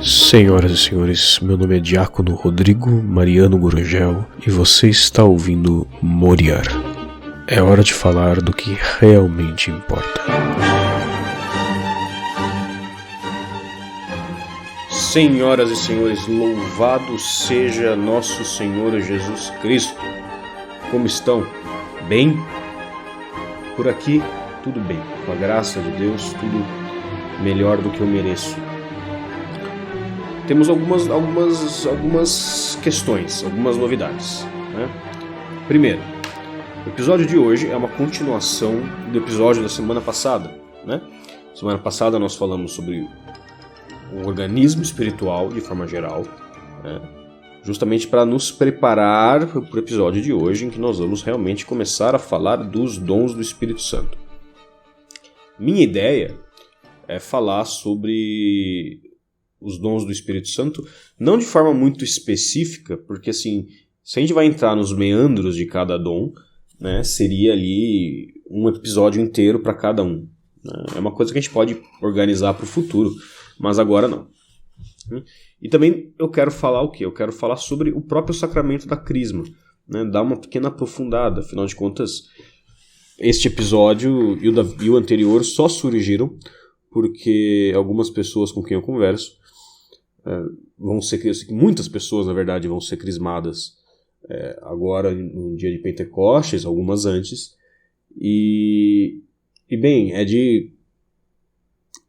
Senhoras e senhores, meu nome é Diácono Rodrigo Mariano Gurgel e você está ouvindo Moriar. É hora de falar do que realmente importa. Senhoras e senhores, louvado seja nosso Senhor Jesus Cristo. Como estão? Bem? Por aqui, tudo bem. Com a graça de Deus, tudo melhor do que eu mereço. Temos algumas questões, algumas novidades, né? Primeiro, o episódio de hoje é uma continuação do episódio da semana passada, né? Semana passada nós falamos sobre o organismo espiritual de forma geral, né? Justamente para nos preparar para o episódio de hoje, em que nós vamos realmente começar a falar dos dons do Espírito Santo. Minha ideia é falar sobre os dons do Espírito Santo, não de forma muito específica, porque assim, se a gente vai entrar nos meandros de cada dom, né, seria ali um episódio inteiro para cada um. Né? É uma coisa que a gente pode organizar para o futuro, mas agora não. E também eu quero falar o quê? Eu quero falar sobre o próprio sacramento da Crisma, né? Dar uma pequena aprofundada, afinal de contas, este episódio e o anterior só surgiram porque algumas pessoas com quem eu converso vão ser, muitas pessoas na verdade vão ser crismadas agora no dia de Pentecostes, algumas antes, e bem,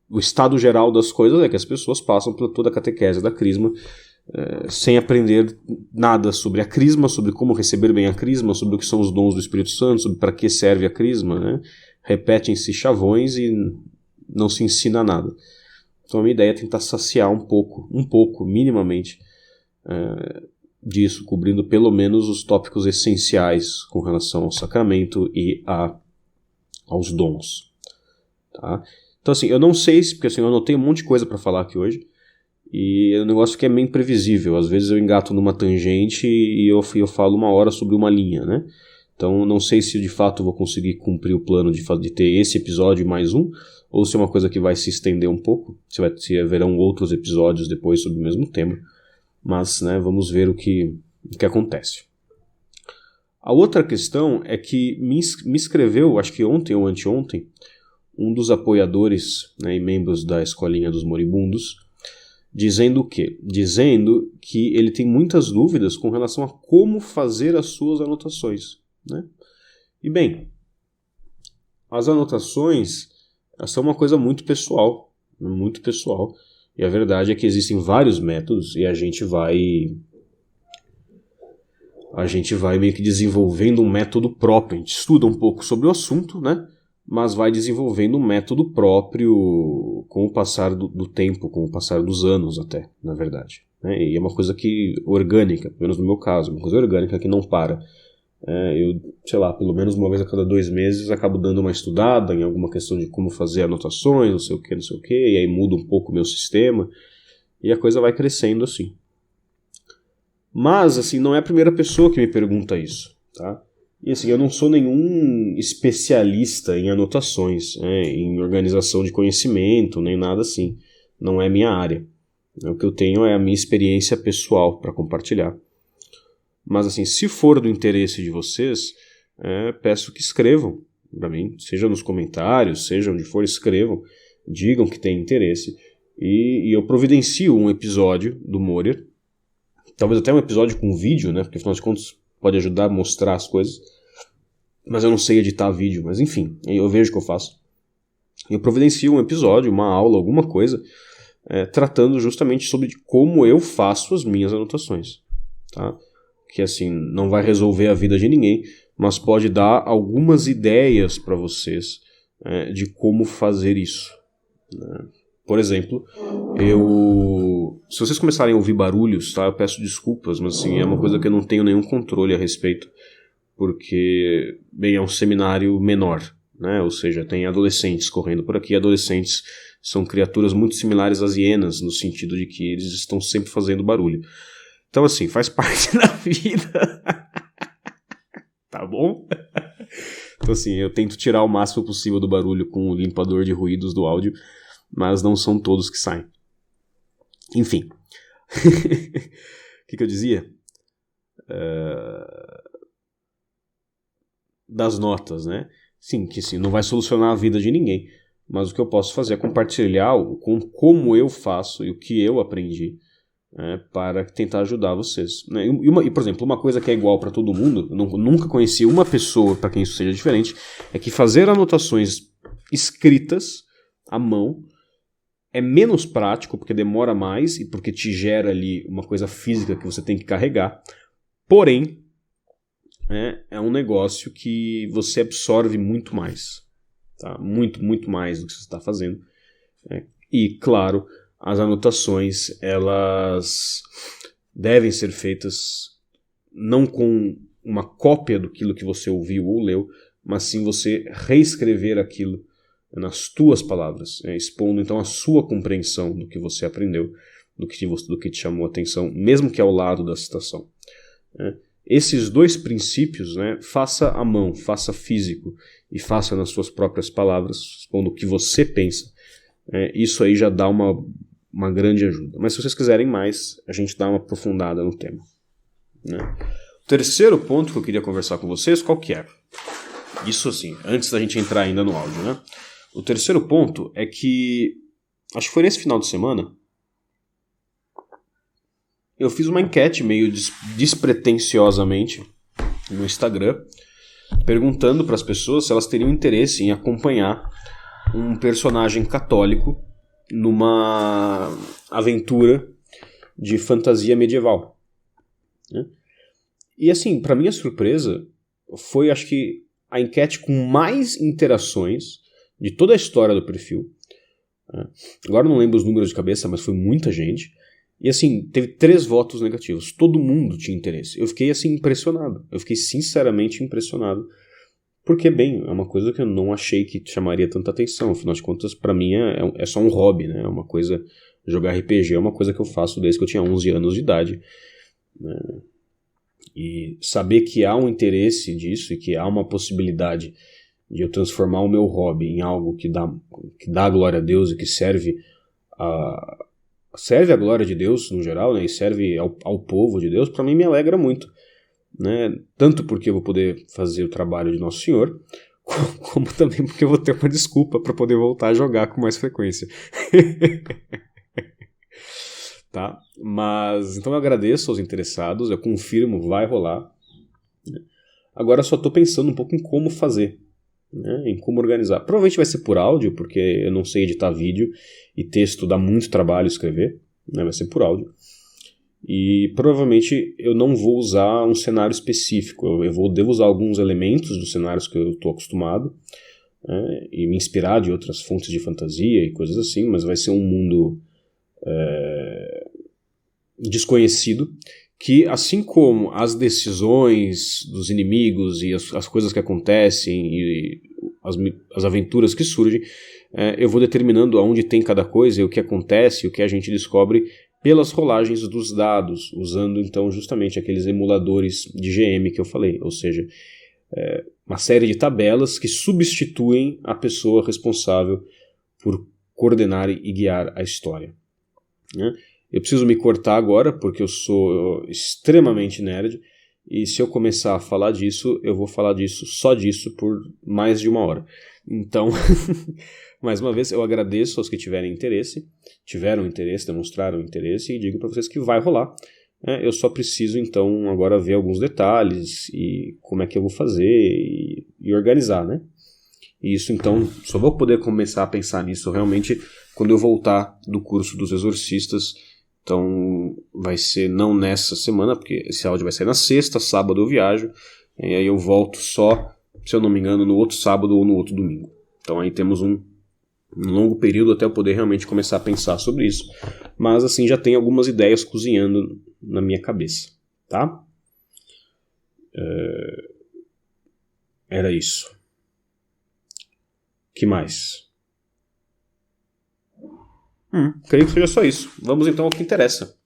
o estado geral das coisas é que as pessoas passam por toda a catequese da Crisma sem aprender nada sobre a Crisma, sobre como receber bem a Crisma, sobre o que são os dons do Espírito Santo, sobre para que serve a Crisma, né? Repetem-se chavões e não se ensina nada. Então a minha ideia é tentar saciar um pouco, minimamente, disso, cobrindo pelo menos os tópicos essenciais com relação ao sacramento e aos dons. Tá? Então assim, eu não sei, porque assim, eu anotei um monte de coisa para falar aqui hoje, e é um negócio que é meio imprevisível. Às vezes eu engato numa tangente e eu falo uma hora sobre uma linha, né? Então não sei se de fato vou conseguir cumprir o plano de ter esse episódio mais um, ou se é uma coisa que vai se estender um pouco, se haverão outros episódios depois sobre o mesmo tema, mas né, vamos ver o que acontece. A outra questão é que me escreveu, acho que ontem ou anteontem, um dos apoiadores, né, e membros da Escolinha dos Moribundos, dizendo o quê? Dizendo que ele tem muitas dúvidas com relação a como fazer as suas anotações, né? E bem, as anotações são uma coisa muito pessoal, e a verdade é que existem vários métodos e a gente vai meio que desenvolvendo um método próprio. A gente estuda um pouco sobre o assunto, né? Mas vai desenvolvendo um método próprio com o passar do tempo, com o passar dos anos até, na verdade. Né? E é uma coisa orgânica, pelo menos no meu caso, uma coisa orgânica que não para. Eu, sei lá, pelo menos uma vez a cada 2 meses acabo dando uma estudada em alguma questão de como fazer anotações, não sei o que, e aí muda um pouco o meu sistema, e a coisa vai crescendo assim. Mas, assim, não é a primeira pessoa que me pergunta isso, tá? E assim, eu não sou nenhum especialista em anotações, em organização de conhecimento, nem nada assim. Não é minha área. O que eu tenho é a minha experiência pessoal para compartilhar. Mas assim, se for do interesse de vocês, peço que escrevam para mim, seja nos comentários, seja onde for, escrevam, digam que tem interesse, e eu providencio um episódio do Moriar, talvez até um episódio com vídeo, né, porque afinal de contas pode ajudar a mostrar as coisas, mas eu não sei editar vídeo, mas enfim, eu vejo o que eu faço. Eu providencio um episódio, uma aula, alguma coisa, tratando justamente sobre como eu faço as minhas anotações, tá? Que assim, não vai resolver a vida de ninguém, mas pode dar algumas ideias para vocês de como fazer isso, né? Por exemplo, se vocês começarem a ouvir barulhos, tá, eu peço desculpas, mas assim, é uma coisa que eu não tenho nenhum controle a respeito, porque, bem, é um seminário menor, né? Ou seja, tem adolescentes correndo por aqui. Adolescentes são criaturas muito similares às hienas, no sentido de que eles estão sempre fazendo barulho. Então, assim, faz parte da vida. Tá bom? Então, assim, eu tento tirar o máximo possível do barulho com o limpador de ruídos do áudio, mas não são todos que saem. Enfim. O que eu dizia? Das notas, né? Sim, que sim, não vai solucionar a vida de ninguém. Mas o que eu posso fazer é compartilhar como eu faço e o que eu aprendi, né, para tentar ajudar vocês. Né? E, por exemplo, uma coisa que é igual para todo mundo, eu nunca conheci uma pessoa para quem isso seja diferente, é que fazer anotações escritas à mão é menos prático, porque demora mais e porque te gera ali uma coisa física que você tem que carregar. Porém, é um negócio que você absorve muito mais. Tá? Muito, muito mais do que você está fazendo. E, claro, as anotações, elas devem ser feitas não com uma cópia daquilo que você ouviu ou leu, mas sim você reescrever aquilo nas tuas palavras, expondo então a sua compreensão do que você aprendeu, do que te chamou a atenção, mesmo que ao lado da citação. Esses dois princípios, faça à mão, faça físico e faça nas suas próprias palavras, expondo o que você pensa, isso aí já dá uma grande ajuda. Mas se vocês quiserem mais, a gente dá uma aprofundada no tema. O terceiro ponto que eu queria conversar com vocês, qual que é? Isso assim, antes da gente entrar ainda no áudio, né? O terceiro ponto é que, acho que foi nesse final de semana, eu fiz uma enquete meio despretensiosamente no Instagram, perguntando para as pessoas se elas teriam interesse em acompanhar um personagem católico numa aventura de fantasia medieval. E assim, para minha surpresa, foi acho que a enquete com mais interações de toda a história do perfil. Agora não lembro os números de cabeça, mas foi muita gente. E assim, teve 3 votos negativos. Todo mundo tinha interesse. Eu fiquei assim impressionado. Eu fiquei sinceramente impressionado. Porque, bem, é uma coisa que eu não achei que chamaria tanta atenção. Afinal de contas, pra mim é só um hobby, né? É uma coisa... Jogar RPG é uma coisa que eu faço desde que eu tinha 11 anos de idade. Né? E saber que há um interesse disso e que há uma possibilidade de eu transformar o meu hobby em algo que dá glória a Deus e que serve a glória de Deus no geral, né? E serve ao povo de Deus, pra mim me alegra muito. Né? Tanto porque eu vou poder fazer o trabalho de Nosso Senhor, como também porque eu vou ter uma desculpa para poder voltar a jogar com mais frequência. Tá? Mas então eu agradeço aos interessados, eu confirmo, vai rolar. Agora eu só estou pensando um pouco em como fazer, né? Em como organizar. Provavelmente vai ser por áudio, porque eu não sei editar vídeo e texto dá muito trabalho escrever, né? Vai ser por áudio. E provavelmente eu não vou usar um cenário específico, devo usar alguns elementos dos cenários que eu estou acostumado, né, e me inspirar de outras fontes de fantasia e coisas assim, mas vai ser um mundo desconhecido, que assim como as decisões dos inimigos e as coisas que acontecem e as aventuras que surgem, eu vou determinando aonde tem cada coisa e o que acontece, o que a gente descobre pelas rolagens dos dados, usando então justamente aqueles emuladores de GM que eu falei, ou seja, uma série de tabelas que substituem a pessoa responsável por coordenar e guiar a história. Né? Eu preciso me cortar agora porque eu sou extremamente nerd e se eu começar a falar disso, eu vou falar só disso por mais de 1 hora. Então, mais uma vez, eu agradeço aos que tiveram interesse, demonstraram interesse e digo para vocês que vai rolar. Eu só preciso então agora ver alguns detalhes e como é que eu vou fazer e organizar, né? E isso então, só vou poder começar a pensar nisso realmente quando eu voltar do curso dos exorcistas. Então vai ser não nessa semana, porque esse áudio vai sair na sexta, sábado eu viajo, e aí eu volto só, se eu não me engano, no outro sábado ou no outro domingo. Então aí temos um longo período até eu poder realmente começar a pensar sobre isso. Mas assim, já tem algumas ideias cozinhando na minha cabeça, tá? Era isso. Que mais? Creio que seja só isso. Vamos então ao que interessa.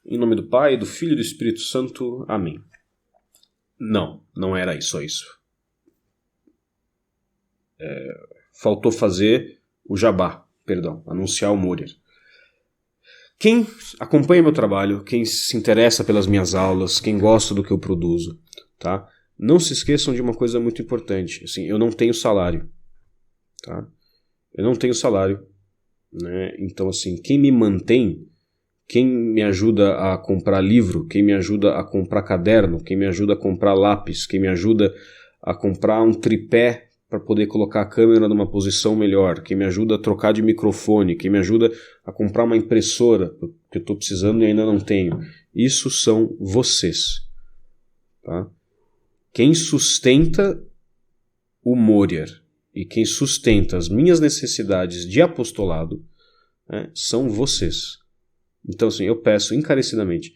Em nome do Pai, do Filho e do Espírito Santo. Amém. Não era só isso. Faltou fazer o jabá, anunciar o Moria. Quem acompanha meu trabalho, quem se interessa pelas minhas aulas, quem gosta do que eu produzo, tá? Não se esqueçam de uma coisa muito importante. Assim, eu não tenho salário, tá? Eu não tenho salário, né? Então, assim, quem me mantém, quem me ajuda a comprar livro, quem me ajuda a comprar caderno, quem me ajuda a comprar lápis, quem me ajuda a comprar um tripé para poder colocar a câmera numa posição melhor, quem me ajuda a trocar de microfone, quem me ajuda a comprar uma impressora que eu estou precisando e ainda não tenho. Isso são vocês, tá? Quem sustenta o Morier e quem sustenta as minhas necessidades de apostolado, né, são vocês. Então, assim, eu peço encarecidamente,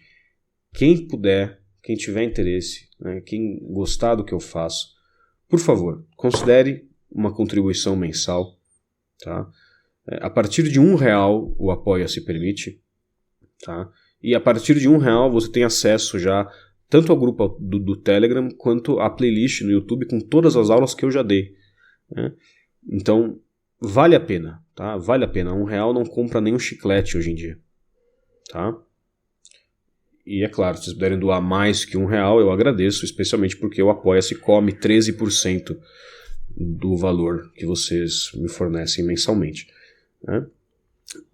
quem puder, quem tiver interesse, né, quem gostar do que eu faço, por favor, considere uma contribuição mensal. Tá? A partir de R$1 o Apoia-se permite. Tá? E a partir de R$1 você tem acesso já tanto ao grupo do Telegram quanto à playlist no YouTube com todas as aulas que eu já dei. Né? Então, vale a pena. Tá? Vale a pena. R$1 não compra nenhum chiclete hoje em dia. Tá? E é claro, se vocês puderem doar mais que R$1, eu agradeço, especialmente porque o Apoia-se come 13% do valor que vocês me fornecem mensalmente. Né?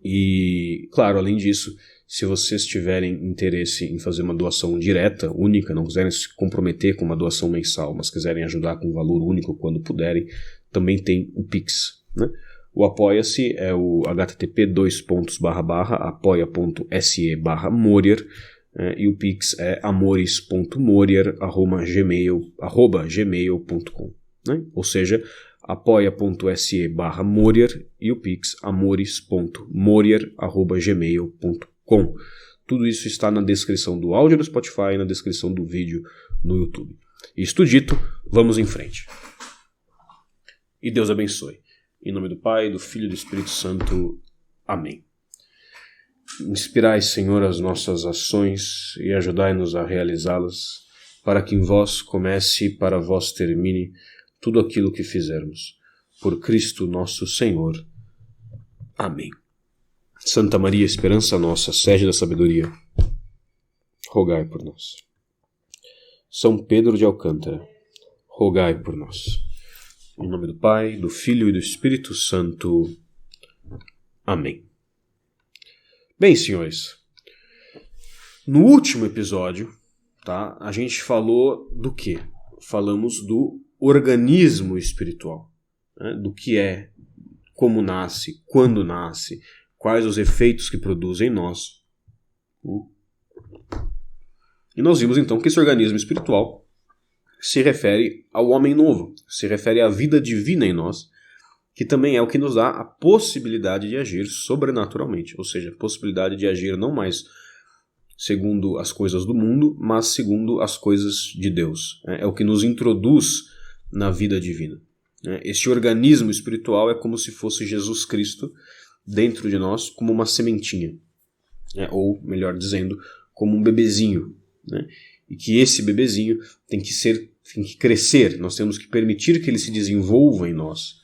E, claro, além disso, se vocês tiverem interesse em fazer uma doação direta, única, não quiserem se comprometer com uma doação mensal, mas quiserem ajudar com valor único quando puderem, também tem o Pix. Né? O Apoia-se é o http://apoia.se/Morier, e o Pix é amores.morier@gmail.com, né? Ou seja, apoia.se/Morier e o Pix amores.morier@gmail.com. Tudo isso está na descrição do áudio do Spotify e na descrição do vídeo no YouTube. Isto dito, vamos em frente. E Deus abençoe. Em nome do Pai, do Filho e do Espírito Santo. Amém. Inspirai, Senhor, as nossas ações e ajudai-nos a realizá-las, para que em vós comece e para vós termine tudo aquilo que fizermos. Por Cristo nosso Senhor. Amém. Santa Maria, esperança nossa, sede da sabedoria, rogai por nós. São Pedro de Alcântara, rogai por nós. Em nome do Pai, do Filho e do Espírito Santo. Amém. Bem, senhores, no último episódio, tá, a gente falou do quê? Falamos do organismo espiritual, né, do que é, como nasce, quando nasce, quais os efeitos que produz em nós. E nós vimos então que esse organismo espiritual se refere ao homem novo, se refere à vida divina em nós, que também é o que nos dá a possibilidade de agir sobrenaturalmente, ou seja, a possibilidade de agir não mais segundo as coisas do mundo, mas segundo as coisas de Deus. É o que nos introduz na vida divina. Este organismo espiritual é como se fosse Jesus Cristo dentro de nós, como uma sementinha, ou, melhor dizendo, como um bebezinho, né? E que esse bebezinho tem que crescer, nós temos que permitir que ele se desenvolva em nós,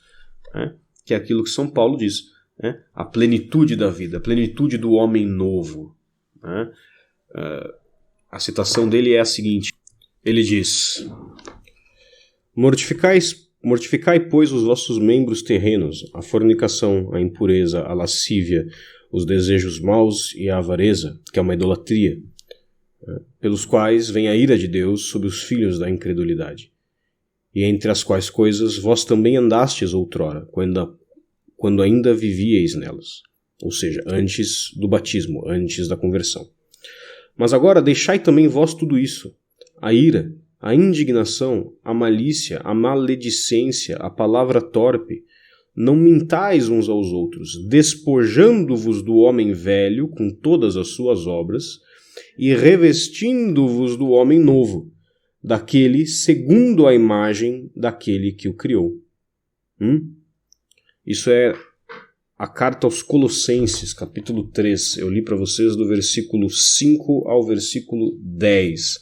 né? Que é aquilo que São Paulo diz, né? A plenitude da vida, a plenitude do homem novo. Né? A citação dele é a seguinte, ele diz: Mortificai, pois, os vossos membros terrenos, a fornicação, a impureza, a lascívia, os desejos maus e a avareza, que é uma idolatria, pelos quais vem a ira de Deus sobre os filhos da incredulidade. E entre as quais coisas vós também andastes outrora, quando ainda vivíeis nelas, ou seja, antes do batismo, antes da conversão. Mas agora deixai também vós tudo isso, a ira, a indignação, a malícia, a maledicência, a palavra torpe. Não mintais uns aos outros, despojando-vos do homem velho com todas as suas obras, e revestindo-vos do homem novo, daquele segundo a imagem daquele que o criou. Isso é a carta aos Colossenses, capítulo 3. Eu li para vocês do versículo 5 ao versículo 10.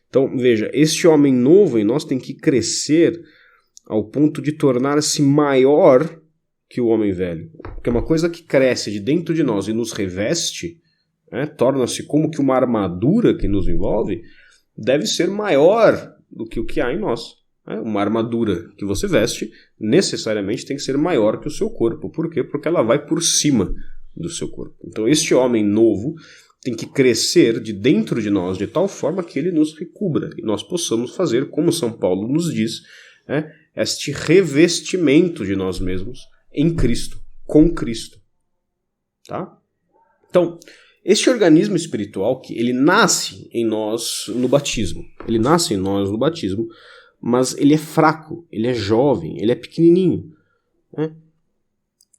Então, veja, este homem novo em nós tem que crescer ao ponto de tornar-se maior que o homem velho. Porque uma coisa que cresce de dentro de nós e nos reveste, torna-se como que uma armadura que nos envolve, deve ser maior do que o que há em nós. Uma armadura que você veste necessariamente tem que ser maior que o seu corpo. Por quê? Porque ela vai por cima do seu corpo. Então este homem novo tem que crescer de dentro de nós de tal forma que ele nos recubra e nós possamos fazer, como São Paulo nos diz, este revestimento de nós mesmos em Cristo, com Cristo. Tá? Então, este organismo espiritual, que ele nasce em nós no batismo. Ele nasce em nós no batismo, mas ele é fraco, ele é jovem, ele é pequenininho.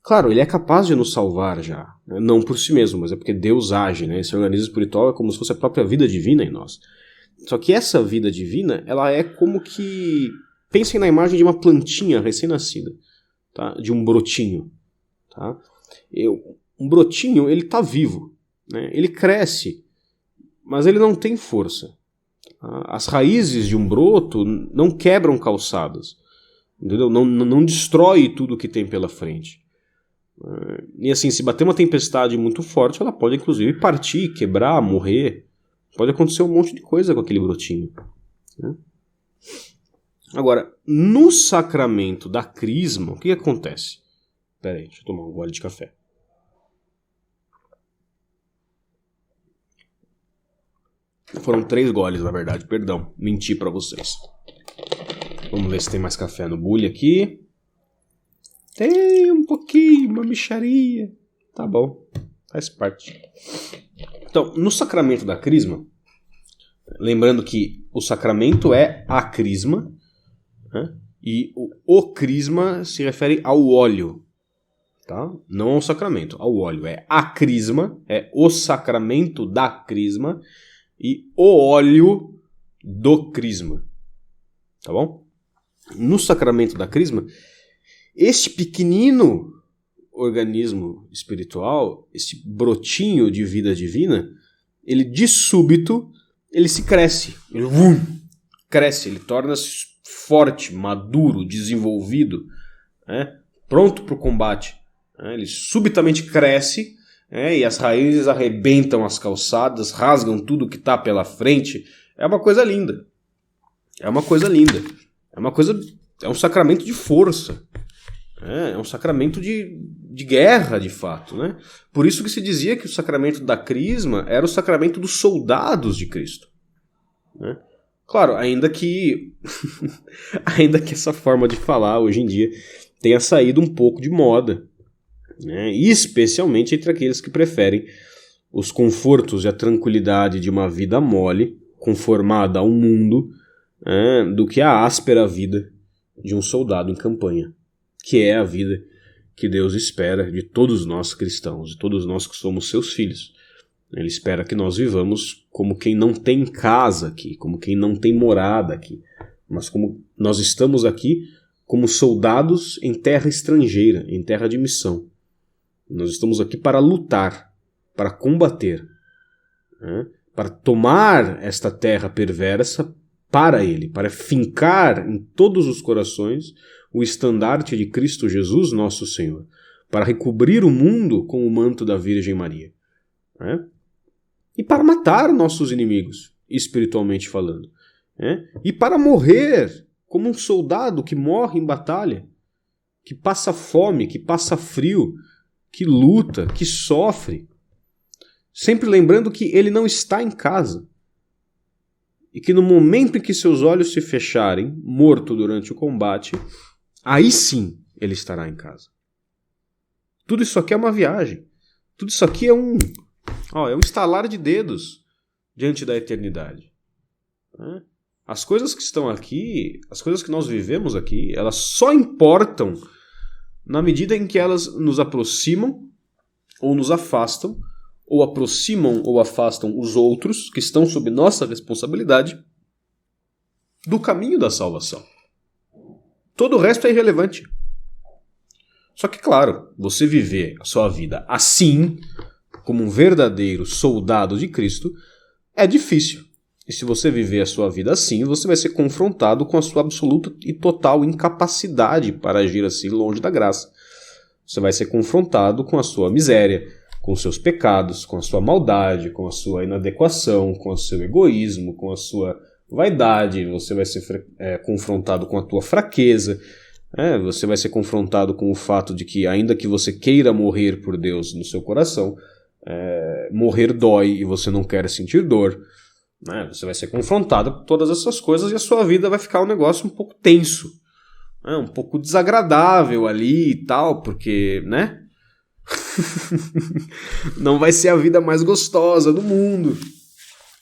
Claro, ele é capaz de nos salvar já. Não por si mesmo, mas é porque Deus age. Esse organismo espiritual é como se fosse a própria vida divina em nós. Só que essa vida divina, ela é como que... Pensem na imagem de uma plantinha recém-nascida, tá? De um brotinho. Tá? Um brotinho, ele está vivo. Ele cresce, mas ele não tem força. As raízes de um broto não quebram calçadas, entendeu? Não destrói tudo que tem pela frente. E assim, se bater uma tempestade muito forte, ela pode inclusive partir, quebrar, morrer. Pode acontecer um monte de coisa com aquele brotinho. Agora, no sacramento da crisma, o que acontece? Espera aí, deixa eu tomar um gole de café. Foram 3 goles, na verdade, perdão, menti pra vocês. Vamos ver se tem mais café no bule aqui. Tem um pouquinho, uma mixaria. Tá bom, faz parte. Então, no sacramento da crisma, lembrando que o sacramento é a crisma, e o crisma se refere ao óleo, tá? Não ao sacramento, ao óleo. É a crisma, é o sacramento da crisma, e o óleo do crisma. Tá bom? No sacramento da crisma, este pequenino organismo espiritual, este brotinho de vida divina, ele de súbito, ele se cresce. Ele cresce, ele torna-se forte, maduro, desenvolvido, pronto para o combate. Ele subitamente cresce, e as raízes arrebentam as calçadas, rasgam tudo que está pela frente. É uma coisa linda. É uma coisa linda. É um sacramento de força. É um sacramento de guerra, de fato. Por isso que se dizia que o sacramento da crisma era o sacramento dos soldados de Cristo. Claro, ainda que essa forma de falar hoje em dia tenha saído um pouco de moda. Especialmente entre aqueles que preferem os confortos e a tranquilidade de uma vida mole, conformada ao mundo, do que a áspera vida de um soldado em campanha, que é a vida que Deus espera de todos nós cristãos, de todos nós que somos seus filhos. Ele espera que nós vivamos como quem não tem casa aqui, como quem não tem morada aqui, mas como nós estamos aqui como soldados em terra estrangeira, em terra de missão. Nós estamos aqui para lutar, para combater, para tomar esta terra perversa para Ele, para fincar em todos os corações o estandarte de Cristo Jesus, nosso Senhor, para recobrir o mundo com o manto da Virgem Maria, e para matar nossos inimigos, espiritualmente falando, e para morrer como um soldado que morre em batalha, que passa fome, que passa frio, que luta, que sofre, sempre lembrando que ele não está em casa e que no momento em que seus olhos se fecharem, morto durante o combate, aí sim ele estará em casa. Tudo isso aqui é uma viagem. Tudo isso aqui é um estalar de dedos diante da eternidade. As coisas que estão aqui, as coisas que nós vivemos aqui, elas só importam na medida em que elas nos aproximam ou nos afastam, ou aproximam ou afastam os outros que estão sob nossa responsabilidade do caminho da salvação. Todo o resto é irrelevante. Só que, claro, você viver a sua vida assim, como um verdadeiro soldado de Cristo, é difícil. E se você viver a sua vida assim, você vai ser confrontado com a sua absoluta e total incapacidade para agir assim longe da graça. Você vai ser confrontado com a sua miséria, com seus pecados, com a sua maldade, com a sua inadequação, com o seu egoísmo, com a sua vaidade. Você vai ser confrontado com a tua fraqueza. Você vai ser confrontado com o fato de que, ainda que você queira morrer por Deus no seu coração, morrer dói e você não quer sentir dor. Você vai ser confrontado com todas essas coisas e a sua vida vai ficar um negócio um pouco tenso, um pouco desagradável ali e tal, porque, né? Não vai ser a vida mais gostosa do mundo,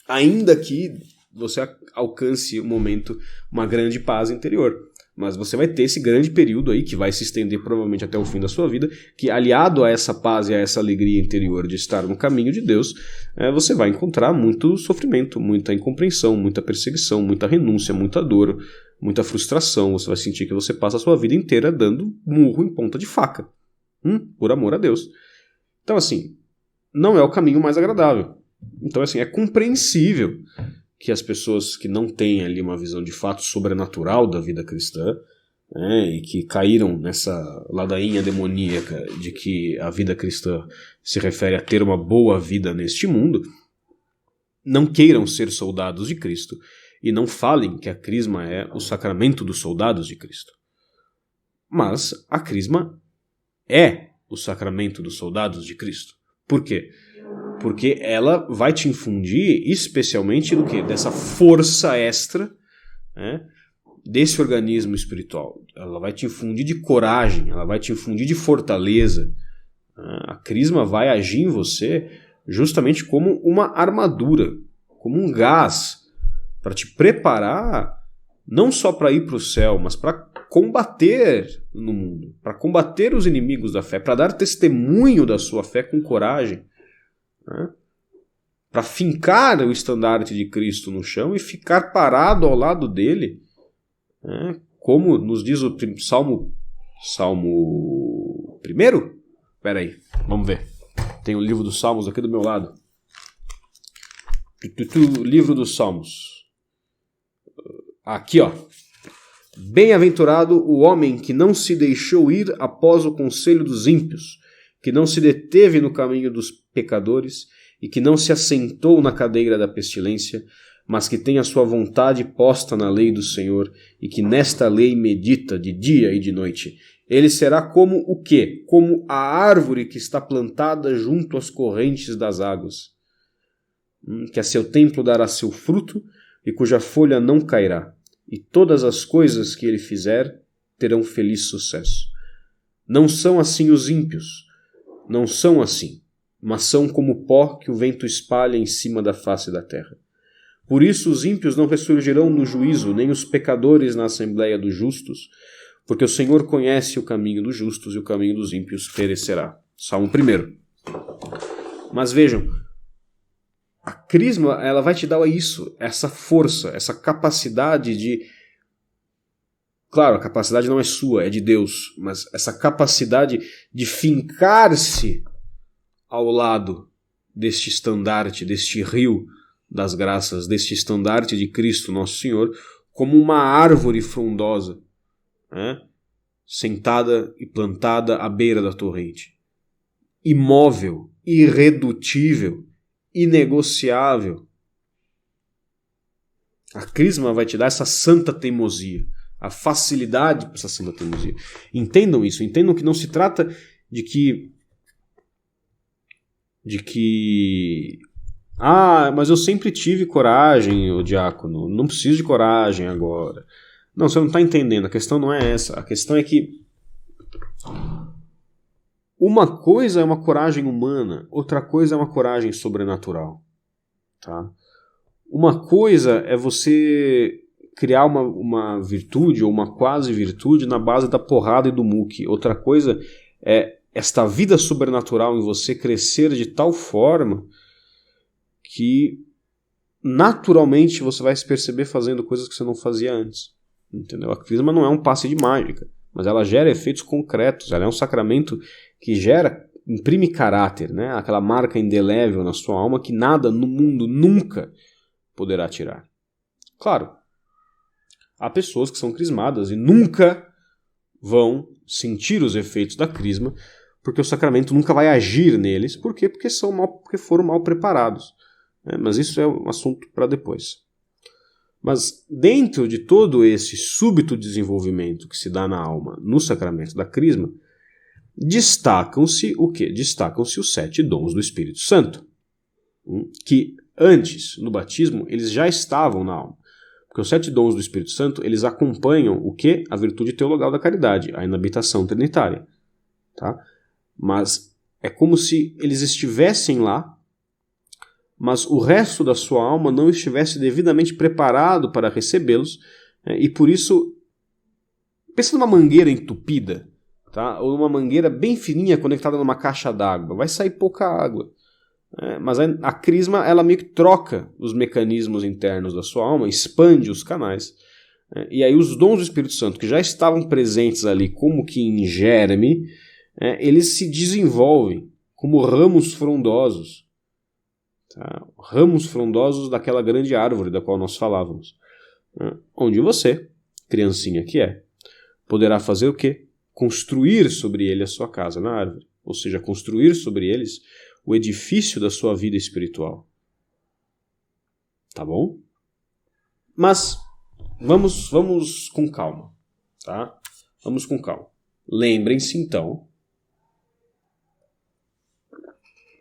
ainda que você alcance um momento, uma grande paz interior. Mas você vai ter esse grande período aí, que vai se estender provavelmente até o fim da sua vida, que, aliado a essa paz e a essa alegria interior de estar no caminho de Deus, você vai encontrar muito sofrimento, muita incompreensão, muita perseguição, muita renúncia, muita dor, muita frustração. Você vai sentir que você passa a sua vida inteira dando murro em ponta de faca, por amor a Deus. Então, assim, não é o caminho mais agradável. Então, assim, é compreensível que as pessoas que não têm ali uma visão de fato sobrenatural da vida cristã, e que caíram nessa ladainha demoníaca de que a vida cristã se refere a ter uma boa vida neste mundo, não queiram ser soldados de Cristo e não falem que a crisma é o sacramento dos soldados de Cristo. Mas a crisma é o sacramento dos soldados de Cristo. Por quê? Porque ela vai te infundir especialmente do quê? Dessa força extra, desse organismo espiritual. Ela vai te infundir de coragem, ela vai te infundir de fortaleza. A crisma vai agir em você justamente como uma armadura, como um gás, para te preparar não só para ir para o céu, mas para combater no mundo, para combater os inimigos da fé, para dar testemunho da sua fé com coragem. Para fincar o estandarte de Cristo no chão e ficar parado ao lado dele, como nos diz o Salmo 1? Espera aí, vamos ver. Tem o livro dos Salmos aqui do meu lado. Livro dos Salmos. Aqui, ó. Bem-aventurado o homem que não se deixou ir após o conselho dos ímpios, que não se deteve no caminho dos pecadores e que não se assentou na cadeira da pestilência, mas que tem a sua vontade posta na lei do Senhor e que nesta lei medita de dia e de noite. Ele será como o quê? Como a árvore que está plantada junto às correntes das águas, que a seu tempo dará seu fruto e cuja folha não cairá, e todas as coisas que ele fizer terão feliz sucesso. Não são assim os ímpios, não são assim, mas são como o pó que o vento espalha em cima da face da terra. Por isso os ímpios não ressurgirão no juízo, nem os pecadores na assembleia dos justos, porque o Senhor conhece o caminho dos justos e o caminho dos ímpios perecerá. Salmo 1. Mas vejam, a crisma ela vai te dar isso, essa força, essa capacidade de... Claro, a capacidade não é sua, é de Deus, mas essa capacidade de fincar-se ao lado deste estandarte, deste rio das graças, deste estandarte de Cristo Nosso Senhor, como uma árvore frondosa, sentada e plantada à beira da torrente. Imóvel, irredutível, inegociável. A crisma vai te dar essa santa teimosia, a facilidade para essa santa teimosia. Entendam isso, entendam que não se trata de que mas eu sempre tive coragem, ô diácono, não preciso de coragem agora. Não, você não está entendendo, a questão não é essa, a questão é que uma coisa é uma coragem humana, outra coisa é uma coragem sobrenatural. Tá? Uma coisa é você criar uma virtude ou uma quase virtude na base da porrada e do muque. Outra coisa é esta vida sobrenatural em você crescer de tal forma que naturalmente você vai se perceber fazendo coisas que você não fazia antes. Entendeu? A crisma não é um passe de mágica, mas ela gera efeitos concretos. Ela é um sacramento que imprime caráter, né? Aquela marca indelével na sua alma que nada no mundo nunca poderá tirar. Claro, há pessoas que são crismadas e nunca vão sentir os efeitos da crisma porque o sacramento nunca vai agir neles. Por quê? Porque foram mal preparados. Mas isso é um assunto para depois. Mas dentro de todo esse súbito desenvolvimento que se dá na alma no sacramento da crisma, destacam-se o quê? Destacam-se os 7 dons do Espírito Santo, que antes, no batismo, eles já estavam na alma. Porque os 7 dons do Espírito Santo, eles acompanham o quê? A virtude teologal da caridade, a inabitação trinitária. Tá? Mas é como se eles estivessem lá, mas o resto da sua alma não estivesse devidamente preparado para recebê-los, e por isso, pensa numa mangueira entupida, tá? Ou numa mangueira bem fininha conectada numa caixa d'água, vai sair pouca água. Mas a crisma, ela meio que troca os mecanismos internos da sua alma, expande os canais, e aí os dons do Espírito Santo, que já estavam presentes ali como que em germe, eles se desenvolvem como ramos frondosos. Tá? Ramos frondosos daquela grande árvore da qual nós falávamos. Onde você, criancinha que é, poderá fazer o quê? Construir sobre ele a sua casa na árvore. Ou seja, construir sobre eles o edifício da sua vida espiritual. Tá bom? Mas vamos com calma. Tá? Vamos com calma. Lembrem-se então.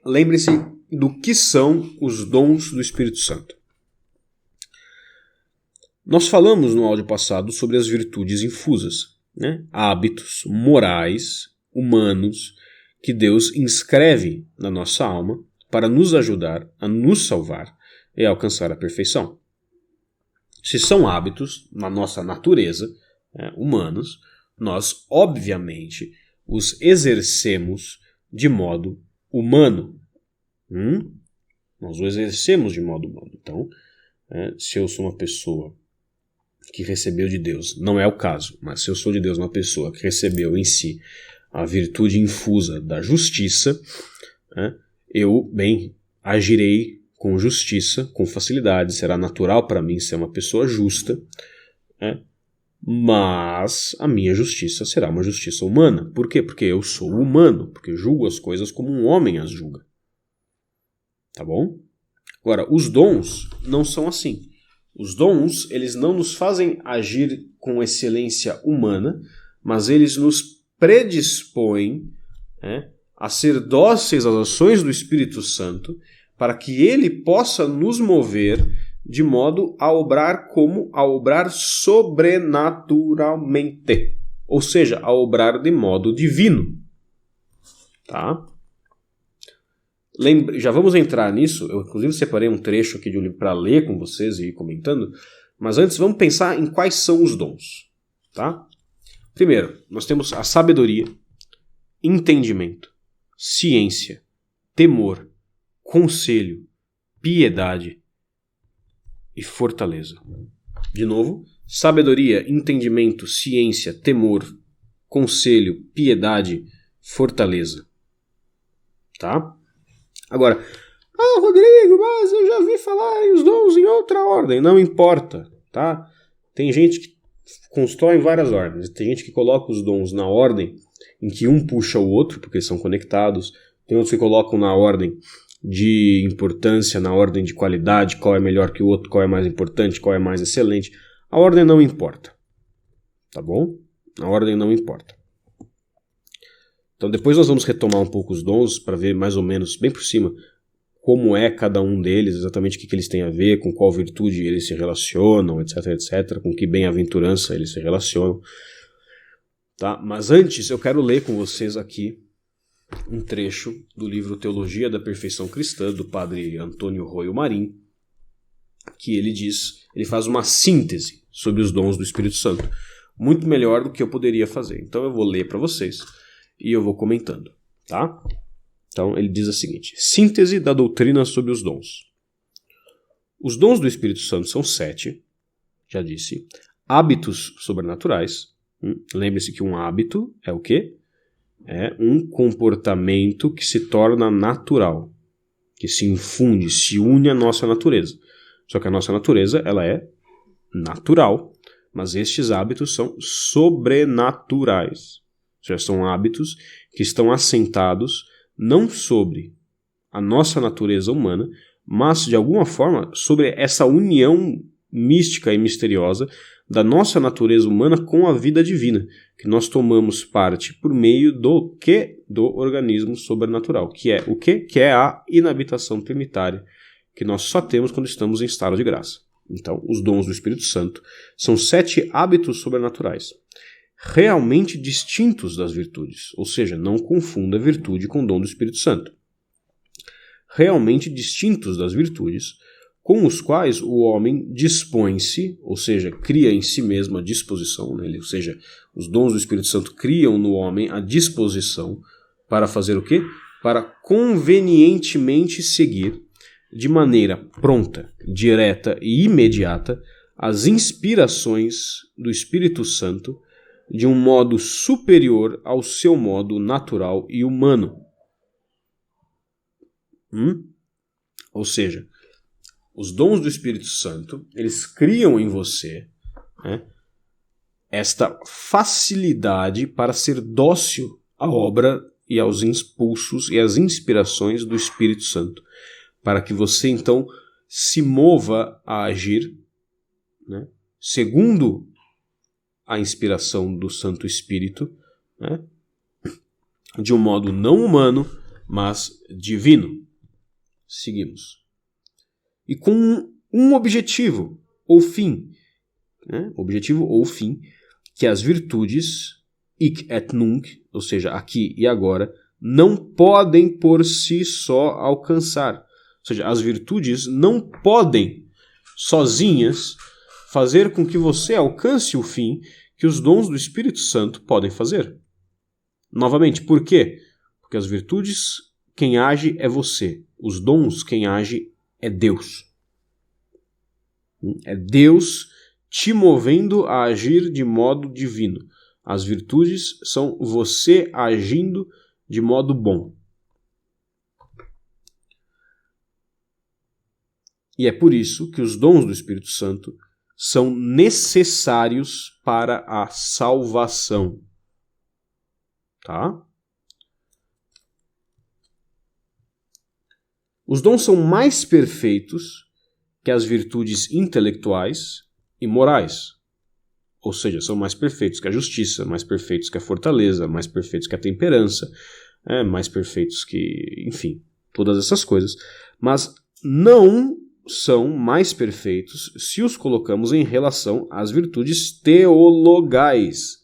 Lembrem-se do que são os dons do Espírito Santo. Nós falamos no áudio passado sobre as virtudes infusas, hábitos morais, humanos, que Deus inscreve na nossa alma para nos ajudar a nos salvar e a alcançar a perfeição. Se são hábitos na nossa natureza, humanos, nós obviamente os exercemos de modo humano. Nós o exercemos de modo humano. Então, se eu sou uma pessoa que recebeu de Deus, não é o caso, mas se eu sou de Deus uma pessoa que recebeu em si a virtude infusa da justiça, eu, agirei com justiça, com facilidade, será natural para mim ser uma pessoa justa, mas a minha justiça será uma justiça humana. Por quê? Porque eu sou humano, porque julgo as coisas como um homem as julga. Tá bom? Agora, os dons não são assim. Os dons, eles não nos fazem agir com excelência humana, mas eles nos predispõem a ser dóceis às ações do Espírito Santo, para que ele possa nos mover de modo a obrar sobrenaturalmente, ou seja, a obrar de modo divino. Tá? Já vamos entrar nisso. Eu inclusive separei um trecho aqui de um livro para ler com vocês e ir comentando, mas antes vamos pensar em quais são os dons. Tá? Primeiro, nós temos a sabedoria, entendimento, ciência, temor, conselho, piedade e fortaleza. De novo, sabedoria, entendimento, ciência, temor, conselho, piedade, fortaleza. Tá? Agora, Rodrigo, mas eu já vi falar em os dons em outra ordem. Não importa, tá? Tem gente que constrói várias ordens. Tem gente que coloca os dons na ordem em que um puxa o outro, porque eles são conectados. Tem outros que colocam na ordem de importância, na ordem de qualidade, qual é melhor que o outro, qual é mais importante, qual é mais excelente. A ordem não importa. Tá bom? A ordem não importa. Então depois nós vamos retomar um pouco os dons para ver mais ou menos, bem por cima, como é cada um deles, exatamente o que eles têm a ver, com qual virtude eles se relacionam, etc, etc, com que bem-aventurança eles se relacionam. Tá? Mas antes eu quero ler com vocês aqui um trecho do livro Teologia da Perfeição Cristã, do padre Antônio Roio Marim, que ele faz uma síntese sobre os dons do Espírito Santo, muito melhor do que eu poderia fazer. Então eu vou ler para vocês e eu vou comentando, tá? Então ele diz o seguinte: síntese da doutrina sobre os dons. Os dons do Espírito Santo são 7, já disse, hábitos sobrenaturais. Lembre-se que um hábito é o quê? É um comportamento que se torna natural, que se infunde, se une à nossa natureza. Só que a nossa natureza, ela é natural, mas estes hábitos são sobrenaturais. Ou seja, são hábitos que estão assentados não sobre a nossa natureza humana, mas de alguma forma sobre essa união mística e misteriosa da nossa natureza humana com a vida divina, que nós tomamos parte por meio do que? Do organismo sobrenatural, que é o quê? Que é a inabitação trinitária, que nós só temos quando estamos em estado de graça. Então, os dons do Espírito Santo são 7 hábitos sobrenaturais, realmente distintos das virtudes, ou seja, não confunda virtude com dom do Espírito Santo. Realmente distintos das virtudes, com os quais o homem dispõe-se, ou seja, cria em si mesmo a disposição, né? Ou seja, os dons do Espírito Santo criam no homem a disposição para fazer o quê? Para convenientemente seguir de maneira pronta, direta e imediata as inspirações do Espírito Santo de um modo superior ao seu modo natural e humano. Ou seja, os dons do Espírito Santo, eles criam em você, né, esta facilidade para ser dócil à obra e aos impulsos e às inspirações do Espírito Santo, para que você então se mova a agir, né, segundo a inspiração do Santo Espírito, né, de um modo não humano, mas divino. Seguimos. E com um objetivo ou fim, né, objetivo ou fim, que as virtudes, hic et nunc, ou seja, aqui e agora, não podem por si só alcançar. Ou seja, as virtudes não podem, sozinhas, fazer com que você alcance o fim que os dons do Espírito Santo podem fazer. Novamente, por quê? Porque as virtudes, quem age é você. Os dons, quem age é Deus. É Deus te movendo a agir de modo divino. As virtudes são você agindo de modo bom. E é por isso que os dons do Espírito Santo são necessários para a salvação. Tá? Os dons são mais perfeitos que as virtudes intelectuais e morais. Ou seja, são mais perfeitos que a justiça, mais perfeitos que a fortaleza, mais perfeitos que a temperança, mais perfeitos que, enfim, todas essas coisas. Mas não são mais perfeitos se os colocamos em relação às virtudes teologais.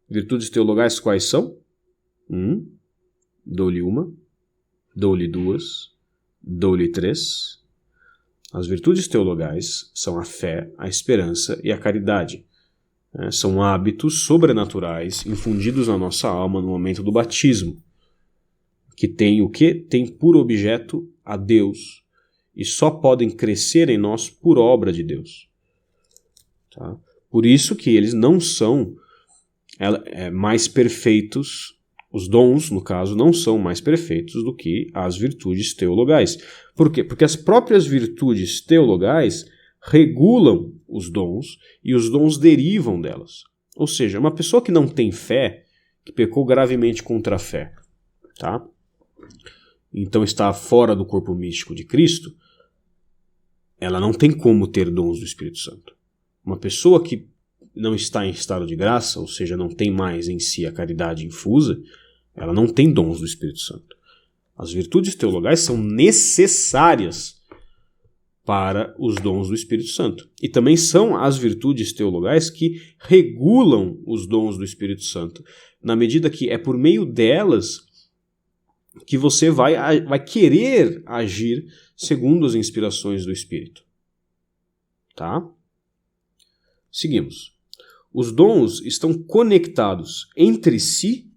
Virtudes teologais quais são? Dou-lhe uma, dou-lhe duas, dou-lhe três. As virtudes teologais são a fé, a esperança e a caridade. São hábitos sobrenaturais infundidos na nossa alma no momento do batismo, que tem o quê? Tem por objeto a Deus, e só podem crescer em nós por obra de Deus. Tá? Por isso que eles não são mais perfeitos, os dons, no caso, não são mais perfeitos do que as virtudes teologais. Por quê? Porque as próprias virtudes teologais regulam os dons e os dons derivam delas. Ou seja, uma pessoa que não tem fé, que pecou gravemente contra a fé, tá? Então está fora do corpo místico de Cristo, ela não tem como ter dons do Espírito Santo. Uma pessoa que não está em estado de graça, ou seja, não tem mais em si a caridade infusa, ela não tem dons do Espírito Santo. As virtudes teologais são necessárias para os dons do Espírito Santo. E também são as virtudes teologais que regulam os dons do Espírito Santo, na medida que é por meio delas que você vai querer agir segundo as inspirações do Espírito. Tá? Seguimos. Os dons estão conectados entre si,